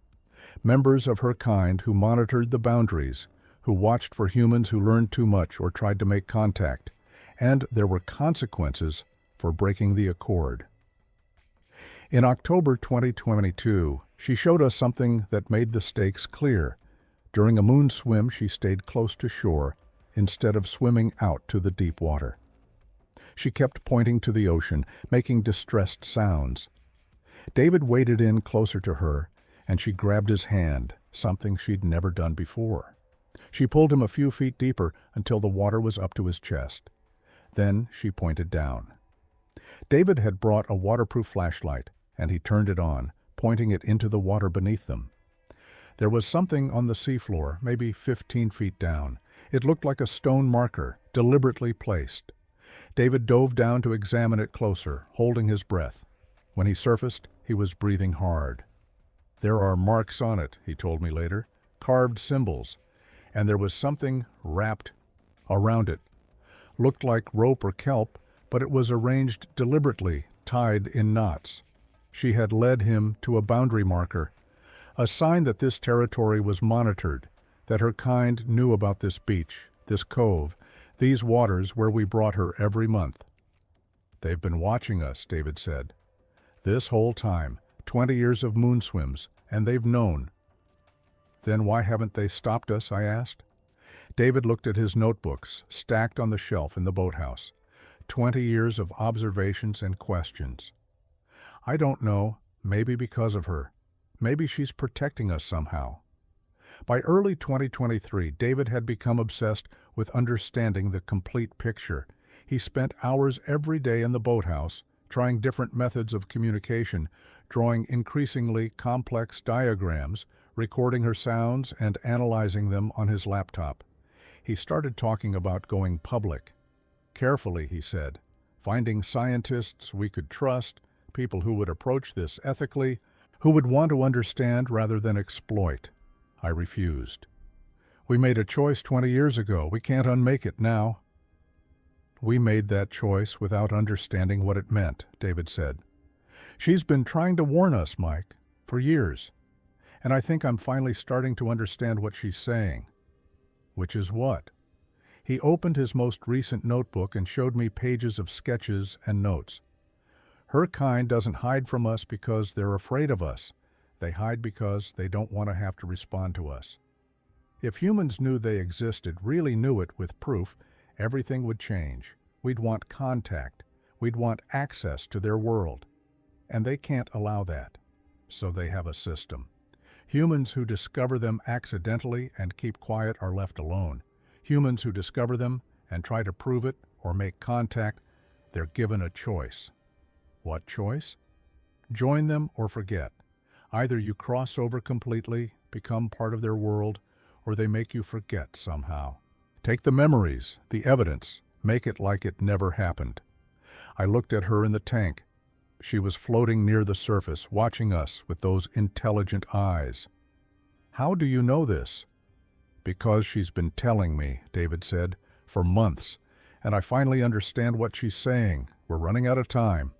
members of her kind who monitored the boundaries, who watched for humans who learned too much or tried to make contact. And there were consequences for breaking the accord. In October 2022, she showed us something that made the stakes clear. During a moon swim, she stayed close to shore instead of swimming out to the deep water. She kept pointing to the ocean, making distressed sounds. David waded in closer to her, and she grabbed his hand, something she'd never done before. She pulled him a few feet deeper until the water was up to his chest. Then she pointed down. David had brought a waterproof flashlight, and he turned it on, pointing it into the water beneath them. There was something on the seafloor, maybe 15 feet down. It looked like a stone marker, deliberately placed. David dove down to examine it closer, holding his breath. When he surfaced, he was breathing hard. "There are marks on it," he told me later, "carved symbols, and there was something wrapped around it. Looked like rope or kelp, but it was arranged deliberately, tied in knots." She had led him to a boundary marker, a sign that this territory was monitored, that her kind knew about this beach, this cove, these waters where we brought her every month. "They've been watching us," David said. "This whole time, 20 years of moon swims, and they've known." "Then why haven't they stopped us?" I asked. David looked at his notebooks, stacked on the shelf in the boathouse. 20 years of observations and questions. "I don't know. Maybe because of her. Maybe she's protecting us somehow." By early 2023, David had become obsessed with understanding the complete picture. He spent hours every day in the boathouse, trying different methods of communication, drawing increasingly complex diagrams, recording her sounds, and analyzing them on his laptop. He started talking about going public. "Carefully," he said, "finding scientists we could trust, people who would approach this ethically, who would want to understand rather than exploit." I refused. "We made a choice 20 years ago. We can't unmake it now." "We made that choice without understanding what it meant," David said. "She's been trying to warn us, Mike, for years. And I think I'm finally starting to understand what she's saying." "Which is what?" He opened his most recent notebook and showed me pages of sketches and notes. "Her kind doesn't hide from us because they're afraid of us. They hide because they don't want to have to respond to us. If humans knew they existed, really knew it with proof, everything would change. We'd want contact. We'd want access to their world. And they can't allow that. So they have a system. Humans who discover them accidentally and keep quiet are left alone. Humans who discover them and try to prove it or make contact, they're given a choice." "What choice?" "Join them or forget. Either you cross over completely, become part of their world, or they make you forget somehow. Take the memories, the evidence, make it like it never happened." I looked at her in the tank. She was floating near the surface, watching us with those intelligent eyes. "How do you know this?" "Because she's been telling me," David said, "for months, and I finally understand what she's saying. We're running out of time."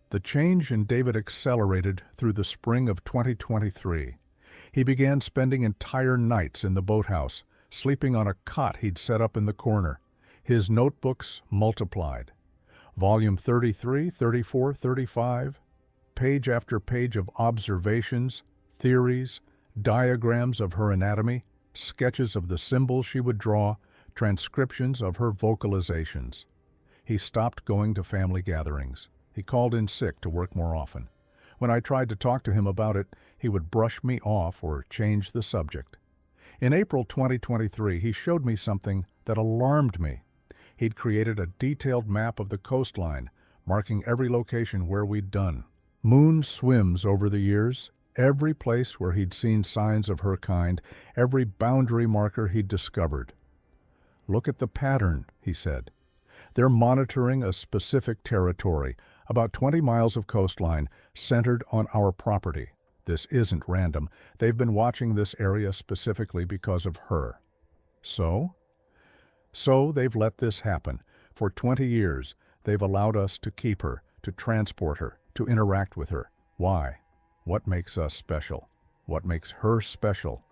The change in David accelerated through the spring of 2023. He began spending entire nights in the boathouse, sleeping on a cot he'd set up in the corner. His notebooks multiplied. Volume 33, 34, 35, page after page of observations, theories, diagrams of her anatomy, sketches of the symbols she would draw, transcriptions of her vocalizations. He stopped going to family gatherings. He called in sick to work more often. When I tried to talk to him about it, he would brush me off or change the subject. In April 2023, he showed me something that alarmed me. He'd created a detailed map of the coastline, marking every location where we'd done moon swims over the years, every place where he'd seen signs of her kind, every boundary marker he'd discovered. "Look at the pattern," he said. "They're monitoring a specific territory, about 20 miles of coastline, centered on our property. This isn't random. They've been watching this area specifically because of her." So they've let this happen. For 20 years, they've allowed us to keep her, to transport her, to interact with her. Why? What makes us special? What makes her special?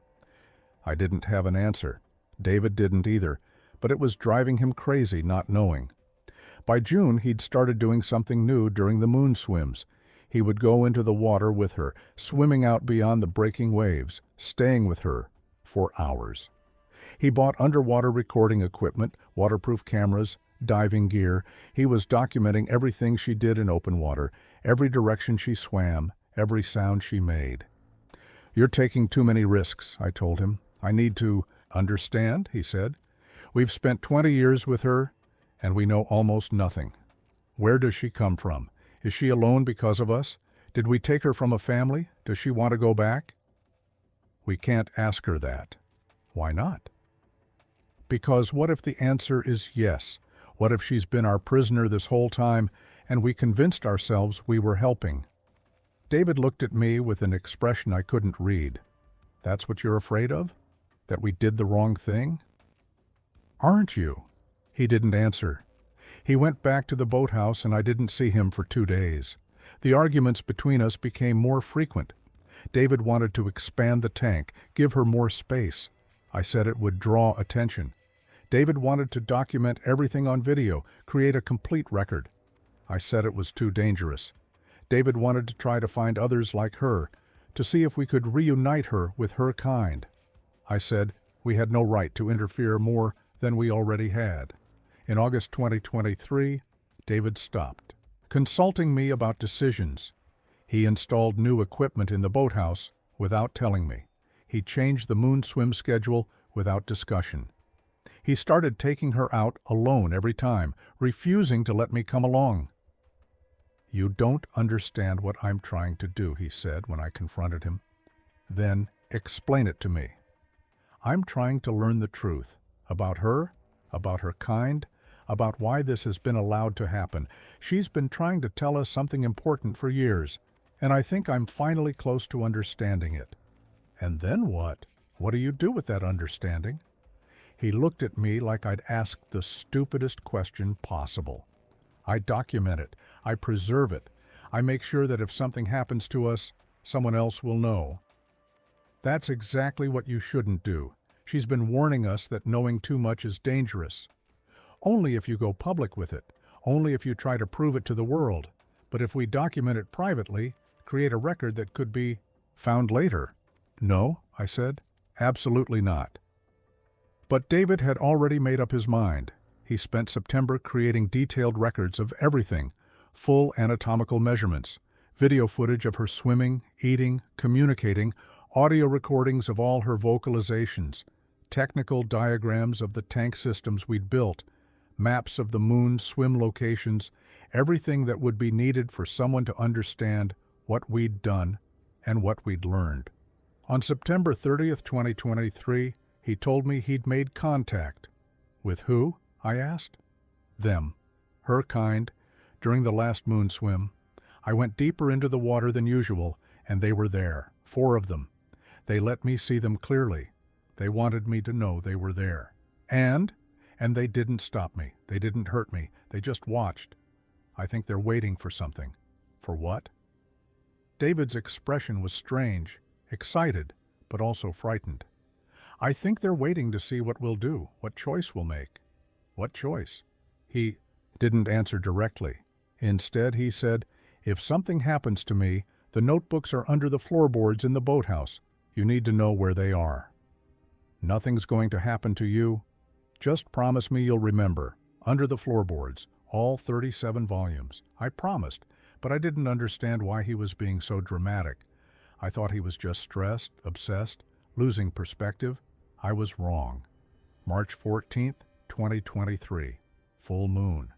I didn't have an answer. David didn't either, but it was driving him crazy not knowing. By June, he'd started doing something new during the moon swims. He would go into the water with her, swimming out beyond the breaking waves, staying with her for hours. He bought underwater recording equipment, waterproof cameras, diving gear. He was documenting everything she did in open water, every direction she swam, every sound she made. "You're taking too many risks," I told him. "I need to understand," he said. "We've spent 20 years with her, and we know almost nothing. Where does she come from? Is she alone because of us? Did we take her from a family? Does she want to go back?" "We can't ask her that." "Why not?" "Because what if the answer is yes? What if she's been our prisoner this whole time, and we convinced ourselves we were helping?" David looked at me with an expression I couldn't read. "That's what you're afraid of? That we did the wrong thing?" "Aren't you?" He didn't answer. He went back to the boathouse, and I didn't see him for 2 days. The arguments between us became more frequent. David wanted to expand the tank, give her more space. I said it would draw attention. David wanted to document everything on video, create a complete record. I said it was too dangerous. David wanted to try to find others like her, to see if we could reunite her with her kind. I said we had no right to interfere more than we already had. In August 2023, David stopped, consulting me about decisions. He installed new equipment in the boathouse without telling me. He changed the moon swim schedule without discussion. He started taking her out alone every time, refusing to let me come along. "You don't understand what I'm trying to do," he said when I confronted him. "Then explain it to me." "I'm trying to learn the truth about her kind, about why this has been allowed to happen. She's been trying to tell us something important for years, and I think I'm finally close to understanding it." "And then what? What do you do with that understanding?" He looked at me like I'd asked the stupidest question possible. "I document it. I preserve it. I make sure that if something happens to us, someone else will know." "That's exactly what you shouldn't do. She's been warning us that knowing too much is dangerous. Only if you go public with it. Only if you try to prove it to the world. But if we document it privately, create a record that could be found later." "No," I said. "Absolutely not." But David had already made up his mind. He spent September creating detailed records of everything, full anatomical measurements, video footage of her swimming, eating, communicating, audio recordings of all her vocalizations, technical diagrams of the tank systems we'd built, maps of the moon swim locations, everything that would be needed for someone to understand what we'd done and what we'd learned. On September 30th, 2023, he told me he'd made contact. "With who?" I asked. "Them. Her kind. During the last moon swim. I went deeper into the water than usual, and they were there. 4 of them. They let me see them clearly. They wanted me to know they were there. And they didn't stop me. They didn't hurt me. They just watched. I think they're waiting for something." "For what?" David's expression was strange, excited, but also frightened. "I think they're waiting to see what we'll do, what choice we'll make." "What choice?" He didn't answer directly. Instead, he said, "If something happens to me, the notebooks are under the floorboards in the boathouse. You need to know where they are." "Nothing's going to happen to you. Just promise me you'll remember. Under the floorboards, all 37 volumes." I promised, but I didn't understand why he was being so dramatic. I thought he was just stressed, obsessed, losing perspective. I was wrong. March 14th, 2023. Full moon.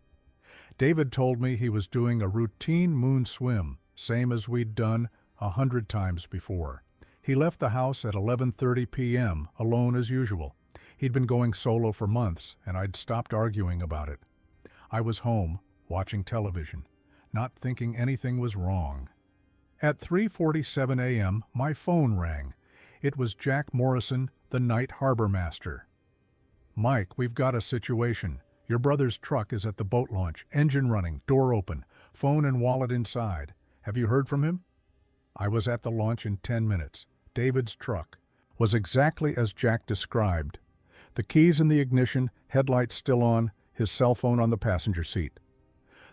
David told me he was doing a routine moon swim, same as we'd done 100 times before. He left the house at 11:30 p.m., alone as usual. He'd been going solo for months, and I'd stopped arguing about it. I was home, watching television, not thinking anything was wrong. At 3:47 a.m., my phone rang. It was Jack Morrison, the night harbor master. "Mike, we've got a situation. Your brother's truck is at the boat launch, engine running, door open, phone and wallet inside. Have you heard from him?" I was at the launch in 10 minutes. David's truck was exactly as Jack described. The keys in the ignition, headlights still on, his cell phone on the passenger seat.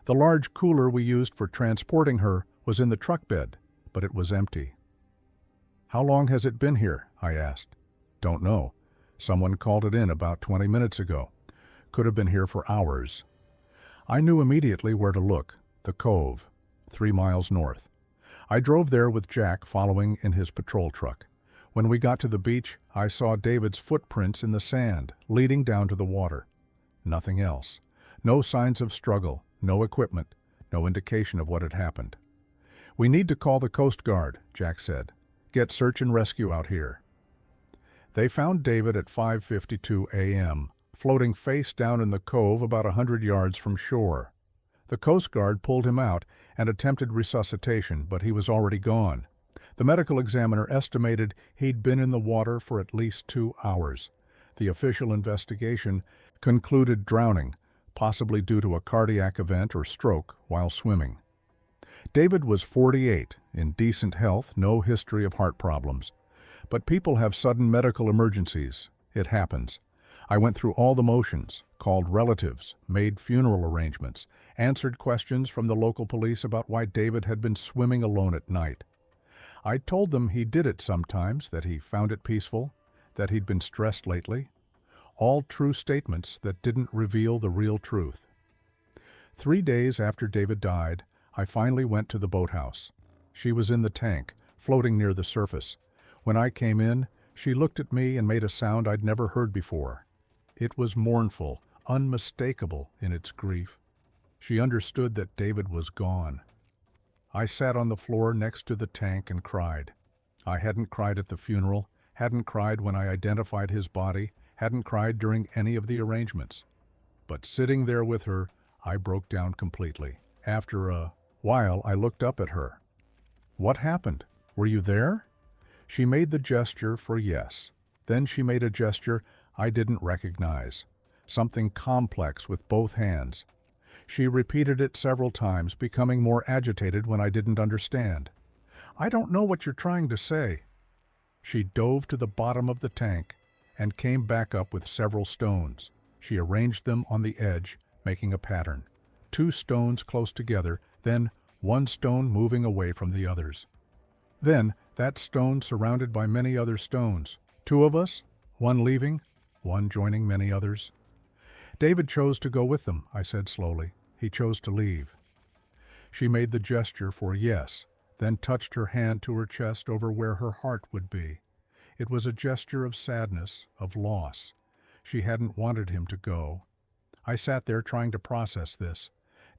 The large cooler we used for transporting her was in the truck bed, but it was empty. "How long has it been here?" I asked. "Don't know. Someone called it in about 20 minutes ago. Could have been here for hours." I knew immediately where to look. The cove, 3 miles north. I drove there with Jack following in his patrol truck. When we got to the beach, I saw David's footprints in the sand, leading down to the water. Nothing else. No signs of struggle, no equipment, no indication of what had happened. "We need to call the Coast Guard," Jack said. "Get search and rescue out here." They found David at 5:52 a.m., floating face down in the cove about 100 yards from shore. The Coast Guard pulled him out and attempted resuscitation, but he was already gone. The medical examiner estimated he'd been in the water for at least 2 hours. The official investigation concluded drowning, possibly due to a cardiac event or stroke while swimming. David was 48, in decent health, no history of heart problems. But people have sudden medical emergencies. It happens. I went through all the motions, called relatives, made funeral arrangements, answered questions from the local police about why David had been swimming alone at night. I told them he did it sometimes, that he found it peaceful, that he'd been stressed lately. All true statements that didn't reveal the real truth. 3 days after David died, I finally went to the boathouse. She was in the tank, floating near the surface. When I came in, she looked at me and made a sound I'd never heard before. It was mournful, unmistakable in its grief. She understood that David was gone. I sat on the floor next to the tank and cried. I hadn't cried at the funeral, hadn't cried when I identified his body, hadn't cried during any of the arrangements. But sitting there with her, I broke down completely. After a while, I looked up at her. "What happened? Were you there?" She made the gesture for yes. Then she made a gesture I didn't recognize, something complex with both hands. She repeated it several times, becoming more agitated when I didn't understand. "I don't know what you're trying to say." She dove to the bottom of the tank and came back up with several stones. She arranged them on the edge, making a pattern. 2 stones close together, then 1 stone moving away from the others. Then that stone surrounded by many other stones. 2 of us, 1 leaving, 1 joining many others. "David chose to go with them," I said slowly. "He chose to leave." She made the gesture for yes, then touched her hand to her chest over where her heart would be. It was a gesture of sadness, of loss. She hadn't wanted him to go. I sat there trying to process this.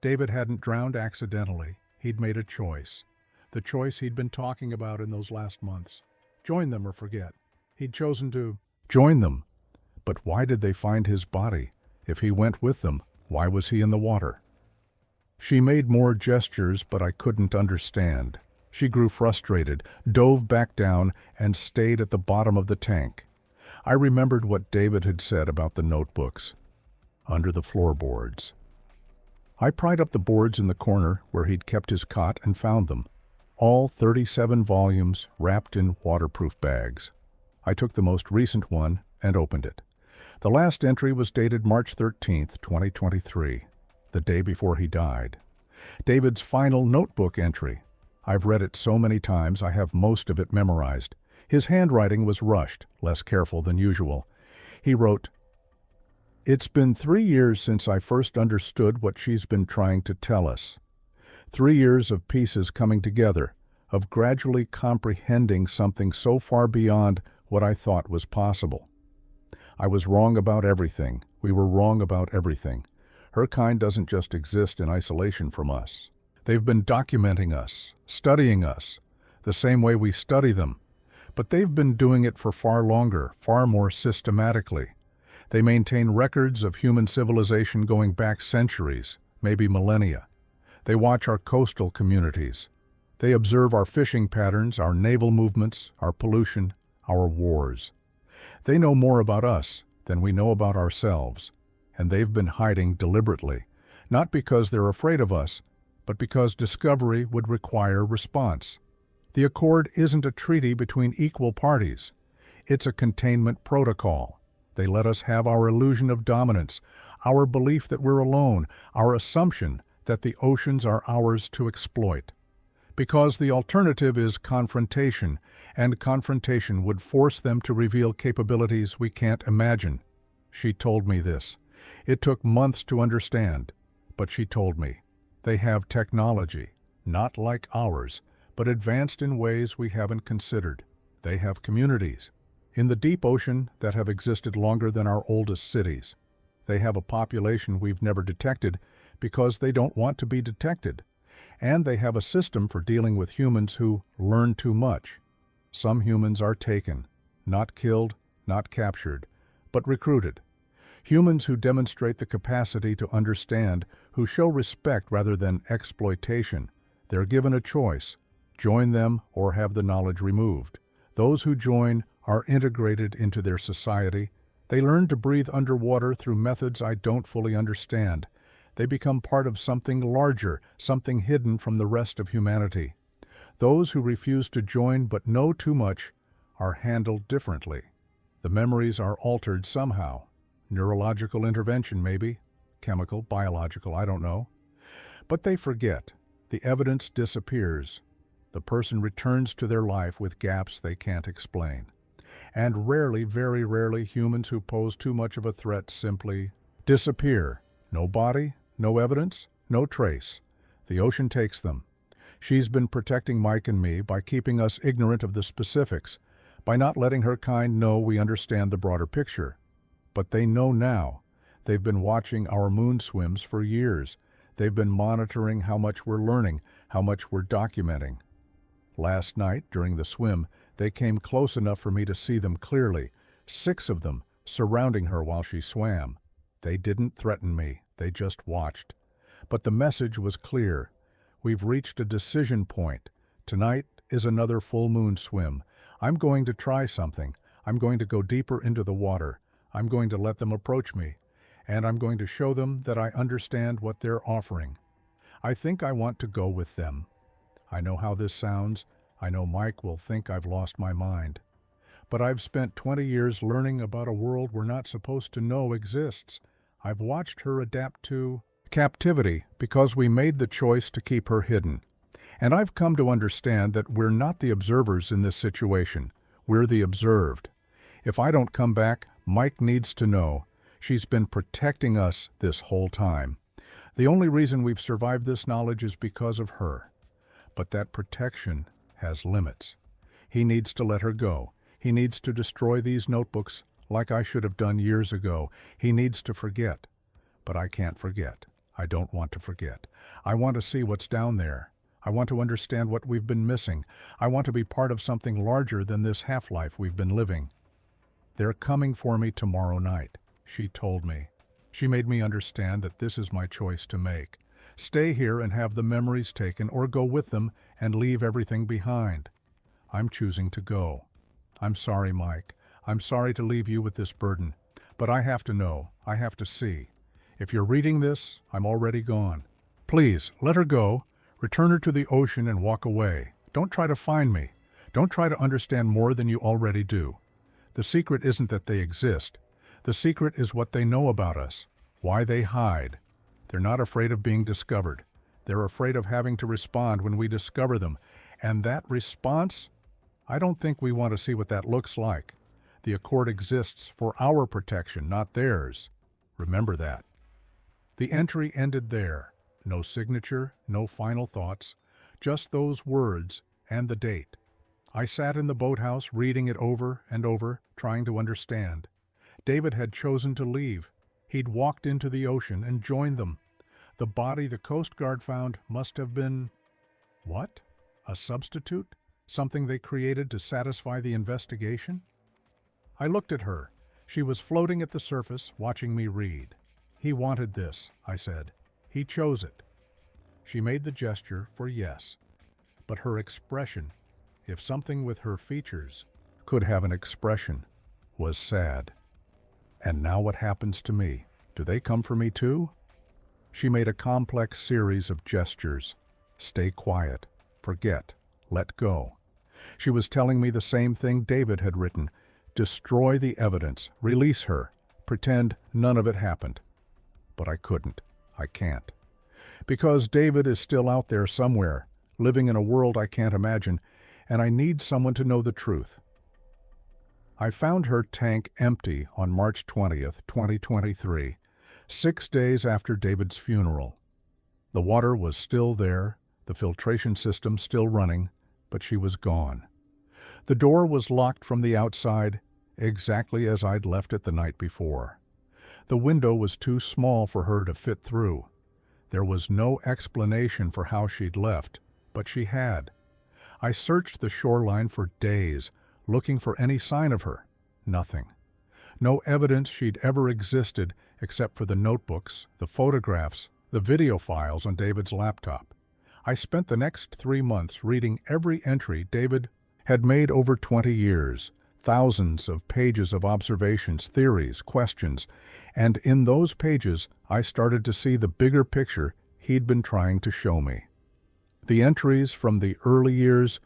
David hadn't drowned accidentally. He'd made a choice. The choice he'd been talking about in those last months. Join them or forget. He'd chosen to join them. But why did they find his body? If he went with them, why was he in the water? She made more gestures, but I couldn't understand. She grew frustrated, dove back down, and stayed at the bottom of the tank. I remembered what David had said about the notebooks. Under the floorboards. I pried up the boards in the corner where he'd kept his cot and found them. All 37 volumes wrapped in waterproof bags. I took the most recent one and opened it. The last entry was dated March 13th, 2023, the day before he died. David's final notebook entry. I've read it so many times I have most of it memorized. His handwriting was rushed, less careful than usual. He wrote, "It's been 3 years since I first understood what she's been trying to tell us. 3 years of pieces coming together, of gradually comprehending something so far beyond what I thought was possible. I was wrong about everything. We were wrong about everything. Her kind doesn't just exist in isolation from us. They've been documenting us, studying us, the same way we study them. But they've been doing it for far longer, far more systematically. They maintain records of human civilization going back centuries, maybe millennia. They watch our coastal communities. They observe our fishing patterns, our naval movements, our pollution, our wars. They know more about us than we know about ourselves, and they've been hiding deliberately, not because they're afraid of us, but because discovery would require response. The Accord isn't a treaty between equal parties. It's a containment protocol. They let us have our illusion of dominance, our belief that we're alone, our assumption that the oceans are ours to exploit. Because the alternative is confrontation, and confrontation would force them to reveal capabilities we can't imagine. She told me this. It took months to understand, but she told me. They have technology, not like ours, but advanced in ways we haven't considered. They have communities in the deep ocean that have existed longer than our oldest cities. They have a population we've never detected because they don't want to be detected. And they have a system for dealing with humans who learn too much. Some humans are taken, not killed, not captured, but recruited. Humans who demonstrate the capacity to understand, who show respect rather than exploitation. They're given a choice: join them or have the knowledge removed. Those who join are integrated into their society. They learn to breathe underwater through methods I don't fully understand. They become part of something larger, something hidden from the rest of humanity. Those who refuse to join but know too much are handled differently. The memories are altered somehow. Neurological intervention, maybe. Chemical, biological, I don't know. But they forget. The evidence disappears. The person returns to their life with gaps they can't explain. And rarely, very rarely, humans who pose too much of a threat simply disappear. No body, no evidence, no trace. The ocean takes them. She's been protecting Mike and me by keeping us ignorant of the specifics, by not letting her kind know we understand the broader picture. But they know now. They've been watching our moon swims for years. They've been monitoring how much we're learning, how much we're documenting. Last night, during the swim, they came close enough for me to see them clearly, 6 of them surrounding her while she swam. They didn't threaten me, they just watched. But the message was clear. We've reached a decision point. Tonight is another full moon swim. I'm going to try something. I'm going to go deeper into the water. I'm going to let them approach me. And I'm going to show them that I understand what they're offering. I think I want to go with them. I know how this sounds. I know Mike will think I've lost my mind. But I've spent 20 years learning about a world we're not supposed to know exists. I've watched her adapt to captivity because we made the choice to keep her hidden. And I've come to understand that we're not the observers in this situation. We're the observed. If I don't come back, Mike needs to know. She's been protecting us this whole time. The only reason we've survived this knowledge is because of her. But that protection has limits. He needs to let her go. He needs to destroy these notebooks like I should have done years ago. He needs to forget. But I can't forget. I don't want to forget. I want to see what's down there. I want to understand what we've been missing. I want to be part of something larger than this half-life we've been living. They're coming for me tomorrow night, she told me. She made me understand that this is my choice to make. Stay here and have the memories taken, or go with them and leave everything behind. I'm choosing to go. I'm sorry, Mike. I'm sorry to leave you with this burden. But I have to know. I have to see. If you're reading this, I'm already gone. Please, let her go. Return her to the ocean and walk away. Don't try to find me. Don't try to understand more than you already do. The secret isn't that they exist. The secret is what they know about us, why they hide. They're not afraid of being discovered. They're afraid of having to respond when we discover them. And that response, I don't think we want to see what that looks like. The Accord exists for our protection, not theirs. Remember that. The entry ended there. No signature, no final thoughts, just those words and the date. I sat in the boathouse reading it over and over, trying to understand. David had chosen to leave. He'd walked into the ocean and joined them. The body the Coast Guard found must have been... what? A substitute? Something they created to satisfy the investigation? I looked at her. She was floating at the surface, watching me read. He wanted this, I said. He chose it. She made the gesture for yes. But her expression, if something with her features could have an expression, was sad. And now what happens to me? Do they come for me too? She made a complex series of gestures. Stay quiet. Forget. Let go. She was telling me the same thing David had written. destroy the evidence, release her, pretend none of it happened. But I couldn't. I can't. Because David is still out there somewhere, living in a world I can't imagine, and I need someone to know the truth. I found her tank empty on March 20th, 2023, 6 days after David's funeral. The water was still there, the filtration system still running, but she was gone. The door was locked from the outside, exactly as I'd left it the night before. The window was too small for her to fit through. There was no explanation for how she'd left, but she had. I searched the shoreline for days, looking for any sign of her. Nothing. No evidence she'd ever existed except for the notebooks, the photographs, the video files on David's laptop. I spent the next 3 months reading every entry David had made over 20 years, thousands of pages of observations, theories, questions, and in those pages I started to see the bigger picture he'd been trying to show me. The entries from the early years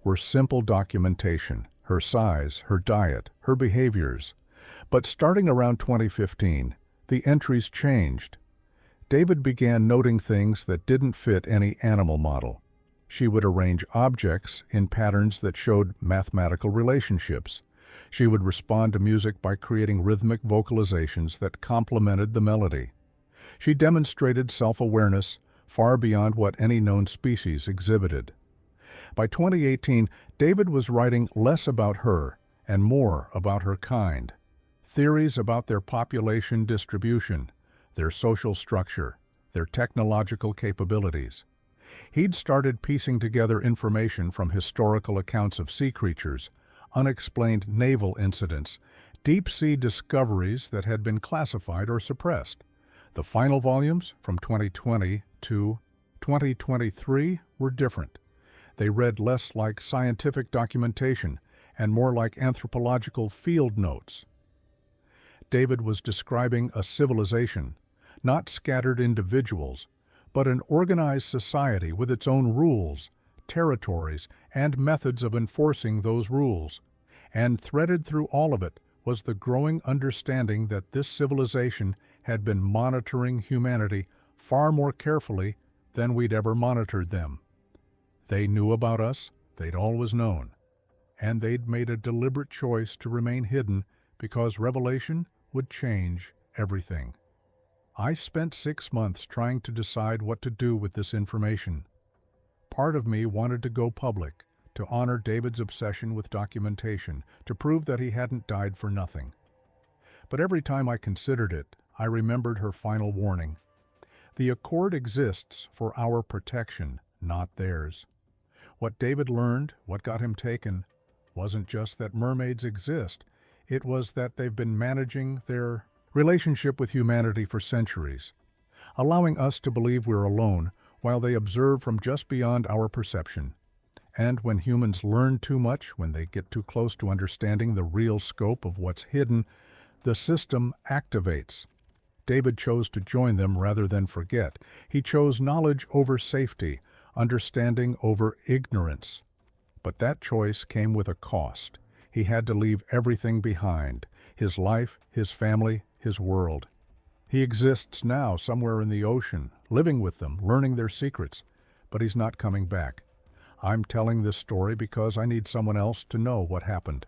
were simple documentation, her size, her diet, her behaviors. But starting around 2015, the entries changed. David began noting things that didn't fit any animal model. She would arrange objects in patterns that showed mathematical relationships. She would respond to music by creating rhythmic vocalizations that complemented the melody. She demonstrated self-awareness far beyond what any known species exhibited. By 2018, David was writing less about her and more about her kind. Theories about their population distribution, their social structure, their technological capabilities. He'd started piecing together information from historical accounts of sea creatures, unexplained naval incidents, deep-sea discoveries that had been classified or suppressed. The final volumes, from 2020 to 2023, were different. They read less like scientific documentation and more like anthropological field notes. David was describing a civilization, not scattered individuals, but an organized society with its own rules, territories, and methods of enforcing those rules. And threaded through all of it was the growing understanding that this civilization had been monitoring humanity far more carefully than we'd ever monitored them. They knew about us, they'd always known, and they'd made a deliberate choice to remain hidden because revelation would change everything. I spent 6 months trying to decide what to do with this information. Part of me wanted to go public, to honor David's obsession with documentation, to prove that he hadn't died for nothing. But every time I considered it, I remembered her final warning. The accord exists for our protection, not theirs. What David learned, what got him taken, wasn't just that mermaids exist. It was that they've been managing their relationship with humanity for centuries, allowing us to believe we're alone while they observe from just beyond our perception. And when humans learn too much, when they get too close to understanding the real scope of what's hidden, the system activates. David chose to join them rather than forget. He chose knowledge over safety, understanding over ignorance. But that choice came with a cost. He had to leave everything behind, his life, his family, his world. He exists now somewhere in the ocean, living with them, learning their secrets, but he's not coming back. I'm telling this story because I need someone else to know what happened.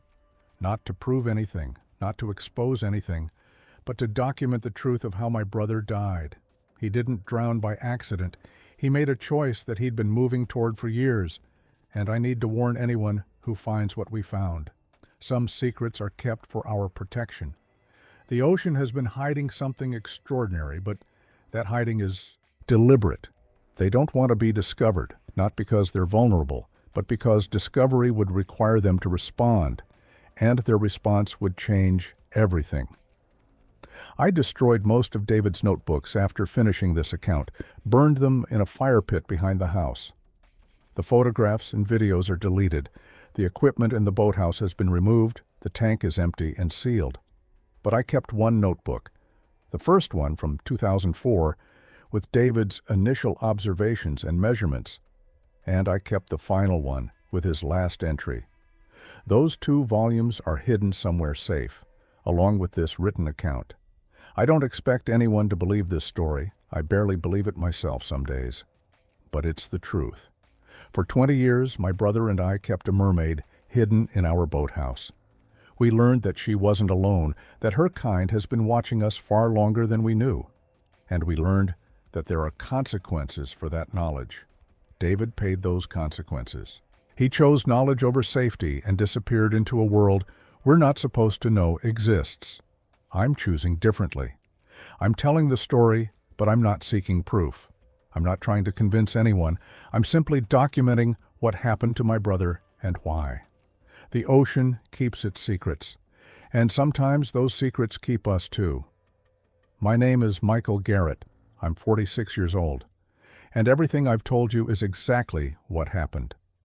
Not to prove anything, not to expose anything, but to document the truth of how my brother died. He didn't drown by accident. He made a choice that he'd been moving toward for years, and I need to warn anyone who finds what we found. Some secrets are kept for our protection. The ocean has been hiding something extraordinary, but that hiding is deliberate. They don't want to be discovered, not because they're vulnerable, but because discovery would require them to respond, and their response would change everything. I destroyed most of David's notebooks after finishing this account, burned them in a fire pit behind the house. The photographs and videos are deleted. The equipment in the boathouse has been removed, the tank is empty and sealed. But I kept one notebook, the first one from 2004, with David's initial observations and measurements, and I kept the final one with his last entry. Those 2 volumes are hidden somewhere safe, along with this written account. I don't expect anyone to believe this story. I barely believe it myself some days. But it's the truth. For 20 years, my brother and I kept a mermaid hidden in our boathouse. We learned that she wasn't alone, that her kind has been watching us far longer than we knew. And we learned that there are consequences for that knowledge. David paid those consequences. He chose knowledge over safety and disappeared into a world we're not supposed to know exists. I'm choosing differently. I'm telling the story, but I'm not seeking proof. I'm not trying to convince anyone. I'm simply documenting what happened to my brother and why. The ocean keeps its secrets, and sometimes those secrets keep us too. My name is Michael Garrett. I'm 46 years old, and everything I've told you is exactly what happened.